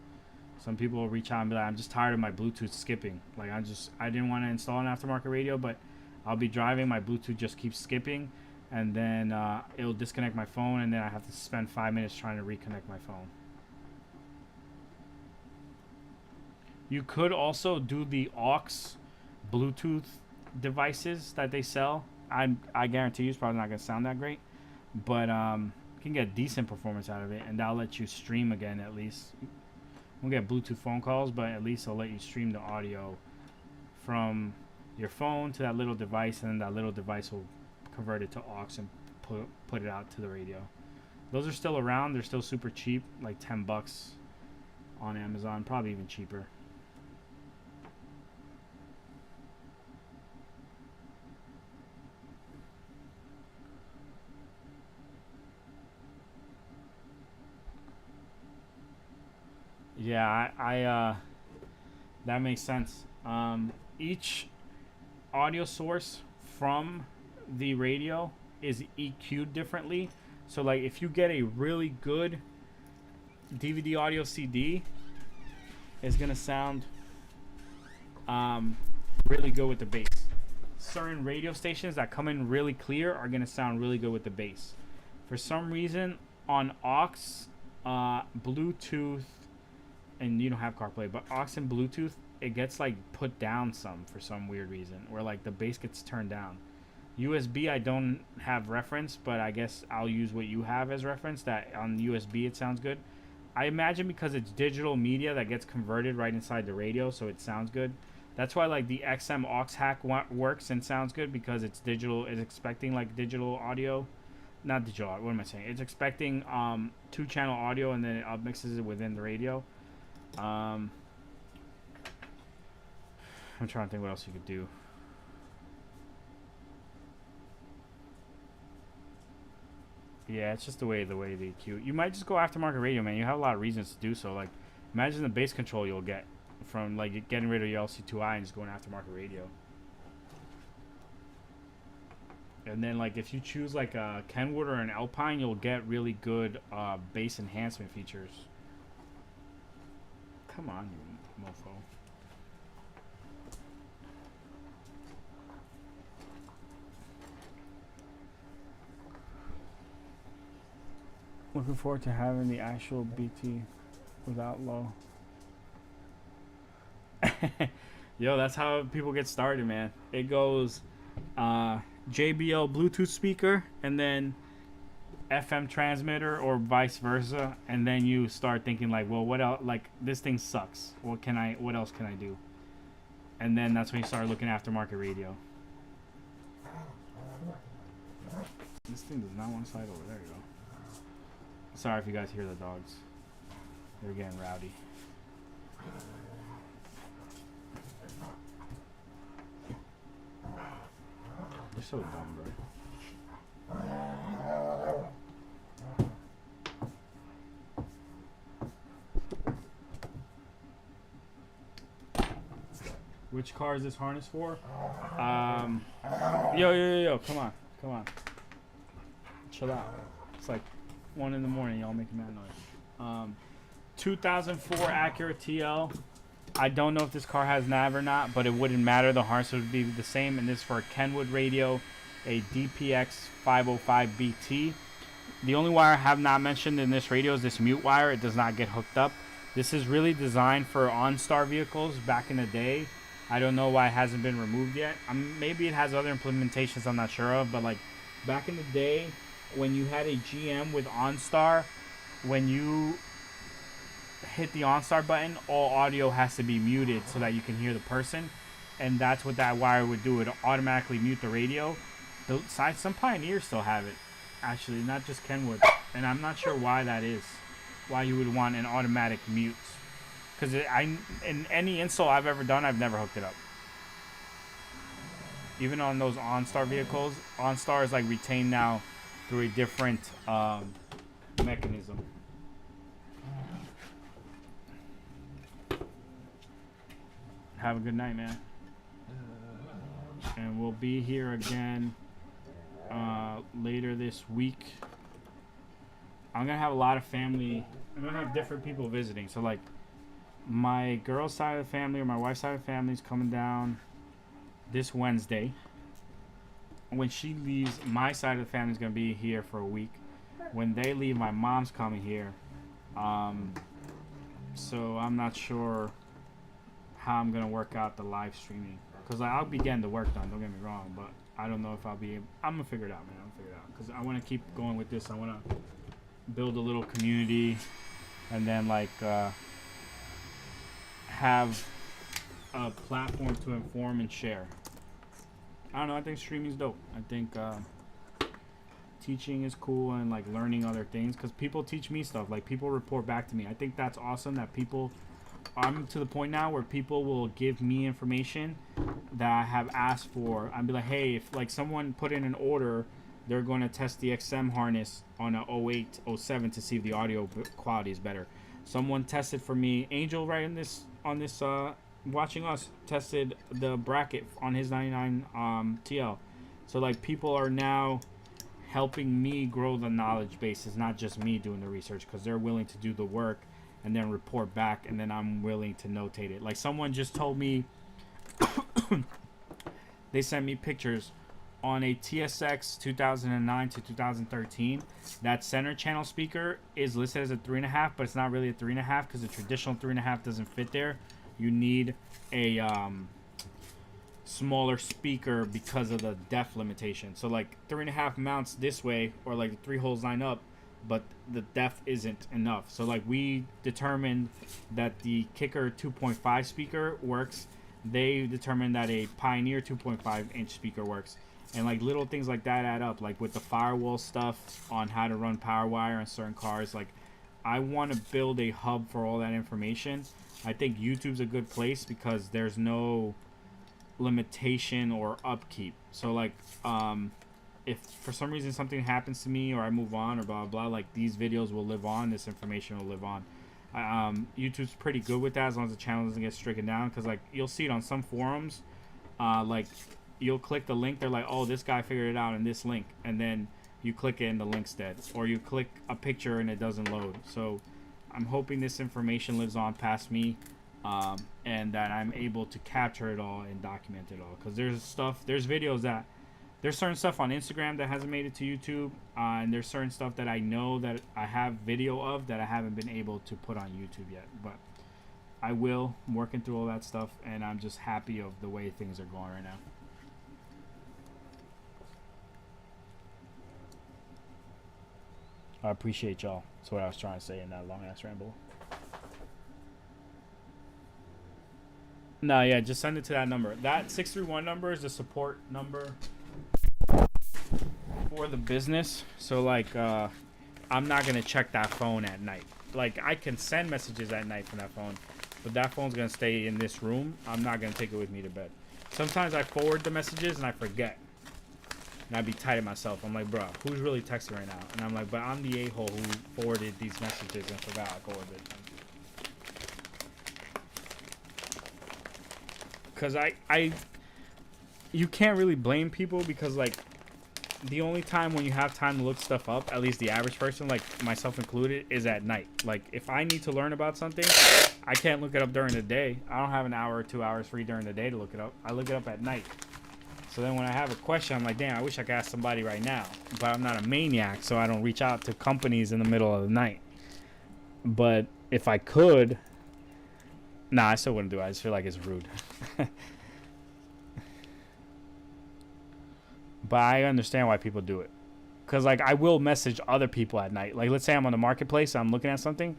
[SPEAKER 1] Some people will reach out and be like, I'm just tired of my Bluetooth skipping. Like, I didn't want to install an aftermarket radio, but I'll be driving, my Bluetooth just keeps skipping, and then it'll disconnect my phone, and then I have to spend 5 minutes trying to reconnect my phone. You could also do the aux Bluetooth devices that they sell. I guarantee you it's probably not going to sound that great, but you can get decent performance out of it, and that'll let you stream again at least. You won't get Bluetooth phone calls, but at least it'll let you stream the audio from your phone to that little device, and then that little device will convert it to aux and put it out to the radio. Those are still around. They're still super cheap, like $10 on Amazon, probably even cheaper. Yeah, I that makes sense. Each audio source from the radio is EQ'd differently. So like if you get a really good DVD audio CD, it's gonna sound really good with the bass. Certain radio stations that come in really clear are gonna sound really good with the bass. For some reason, on aux, Bluetooth, and you don't have CarPlay, but aux and Bluetooth, it gets like put down some for some weird reason, where like the bass gets turned down. USB, I don't have reference, but I guess I'll use what you have as reference, that on USB it sounds good. I imagine because it's digital media that gets converted right inside the radio, so it sounds good. That's why like the XM aux hack works and sounds good, because it's digital. It's expecting like digital audio, not digital. What am I saying? It's expecting 2-channel audio, and then it mixes it within the radio. I'm trying to think what else you could do. Yeah, it's just the way the EQ. You might just go aftermarket radio, man. You have a lot of reasons to do so. Like, imagine the bass control you'll get from like getting rid of your LC2I and just going aftermarket radio. And then like if you choose like a Kenwood or an Alpine, you'll get really good bass enhancement features. Come on, you mofo. Looking forward to having the actual BT without low. Yo, that's how people get started, man. It goes JBL Bluetooth speaker, and then FM transmitter or vice versa, and then you start thinking like, well, what else? Like this thing sucks. What else can I do? And then that's when you start looking aftermarket radio. This thing does not want to slide over. There you go. Sorry if you guys hear the dogs. They're getting rowdy. You're so dumb, bro. Which car is this harness for? Yo, come on. Chill out. It's like 1 in the morning, y'all making mad noise. 2004 Acura TL. I don't know if this car has nav or not, but it wouldn't matter. The harness would be the same, and this is for a Kenwood radio, a DPX 505 BT. The only wire I have not mentioned in this radio is this mute wire. It does not get hooked up. This is really designed for OnStar vehicles back in the day. I don't know why it hasn't been removed yet. Maybe it has other implementations I'm not sure of, but like back in the day when you had a GM with OnStar, when you hit the OnStar button, all audio has to be muted so that you can hear the person, and that's what that wire would do. It would automatically mute the radio. Some Pioneers still have it, actually, not just Kenwood, and I'm not sure why that is. Why you would want an automatic mute? Because in any install I've ever done, I've never hooked it up. Even on those OnStar vehicles, OnStar is like retained now through a different mechanism. Have a good night, man. And we'll be here again later this week. I'm gonna have a lot of family. I'm gonna have different people visiting. So like my girl's side of the family or my wife's side of the family is coming down this Wednesday. When she leaves, my side of the family is gonna be here for a week. When they leave, my mom's coming here. So I'm not sure how I'm gonna work out the live streaming, because I'll be getting the work done, don't get me wrong, but I don't know if I'll be able. I'm gonna figure it out, man. Because I want to keep going with this. I want to build a little community, and then like have a platform to inform and share. I don't know, I think streaming is dope. I think teaching is cool, and like learning other things, because people teach me stuff, like people report back to me. I think that's awesome that people, I'm to the point now where people will give me information that I have asked for. I'd be like, hey, if like someone put in an order, they're going to test the XM harness on a 08, 07 to see if the audio quality is better. Someone tested for me, Angel, right in this on this watching us, tested the bracket on his 99 TL. So like people are now helping me grow the knowledge base. It's not just me doing the research, because they're willing to do the work and then report back, and then I'm willing to notate it. Like someone just told me they sent me pictures on a TSX 2009 to 2013. That center channel speaker is listed as a 3.5, but it's not really a 3.5 because the traditional 3.5 doesn't fit there. You need a smaller speaker because of the depth limitation. So like 3.5 mounts this way, or like the 3 holes line up, but the depth isn't enough. So like we determined that the Kicker 2.5 speaker works. They determined that a Pioneer 2.5 inch speaker works. And like little things like that add up, like with the firewall stuff on how to run power wire on certain cars. Like I want to build a hub for all that information. I think YouTube's a good place because there's no limitation or upkeep. So like if for some reason something happens to me or I move on or blah blah, like these videos will live on, this information will live on. YouTube's pretty good with that as long as the channel doesn't get stricken down, because like you'll see it on some forums, like you'll click the link, they're like, oh, this guy figured it out in this link, and then you click it and the link's dead, or you click a picture and it doesn't load. So I'm hoping this information lives on past me, and that I'm able to capture it all and document it all, because there's videos that there's certain stuff on Instagram that hasn't made it to YouTube, and there's certain stuff that I know that I have video of that I haven't been able to put on YouTube yet, but I will. I'm working through all that stuff, and I'm just happy of the way things are going right now. I appreciate y'all. That's what I was trying to say in that long ass ramble. No, yeah, just send it to that number. That 631 number is the support number for the business. So like, I'm not gonna check that phone at night. Like, I can send messages at night from that phone, but that phone's gonna stay in this room. I'm not gonna take it with me to bed. Sometimes I forward the messages and I forget, and I'd be tight at myself. I'm like, bro, who's really texting right now? And I'm like, but I'm the a-hole who forwarded these messages and forgot I forwarded them. Cause you can't really blame people, because like, the only time when you have time to look stuff up, at least the average person, like myself included, is at night. Like, if I need to learn about something, I can't look it up during the day. I don't have an hour or 2 hours free during the day to look it up. I look it up at night. So then when I have a question, I'm like, damn, I wish I could ask somebody right now. But I'm not a maniac, so I don't reach out to companies in the middle of the night. But if I could, nah, I still wouldn't do it. I just feel like it's rude. But I understand why people do it. Because, like, I will message other people at night. Like, let's say I'm on the marketplace and I'm looking at something.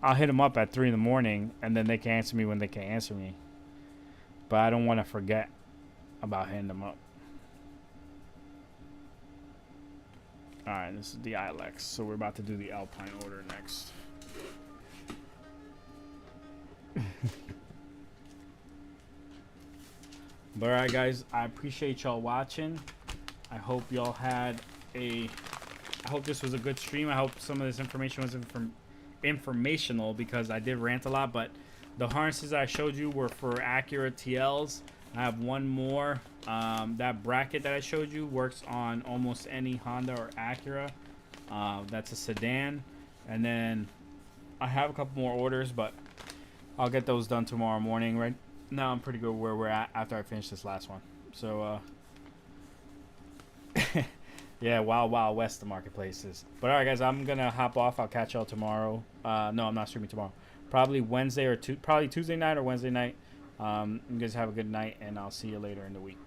[SPEAKER 1] I'll hit them up at 3 in the morning, and then they can answer me when they can answer me. But I don't want to forget about hitting them up. Alright, this is the Ilex. So we're about to do the Alpine order next. But alright, guys, I appreciate y'all watching. I hope y'all had I hope this was a good stream. I hope some of this information was informational, because I did rant a lot, but the harnesses I showed you were for Acura TLs. I have one more. That bracket that I showed you works on almost any Honda or Acura. That's a sedan. And then I have a couple more orders, but I'll get those done tomorrow morning. Right now I'm pretty good where we're at after I finish this last one. So yeah, wild west the marketplaces. But alright, guys, I'm gonna hop off. I'll catch y'all tomorrow. No, I'm not streaming tomorrow. Probably Wednesday or probably Tuesday night or Wednesday night. You guys have a good night, and I'll see you later in the week.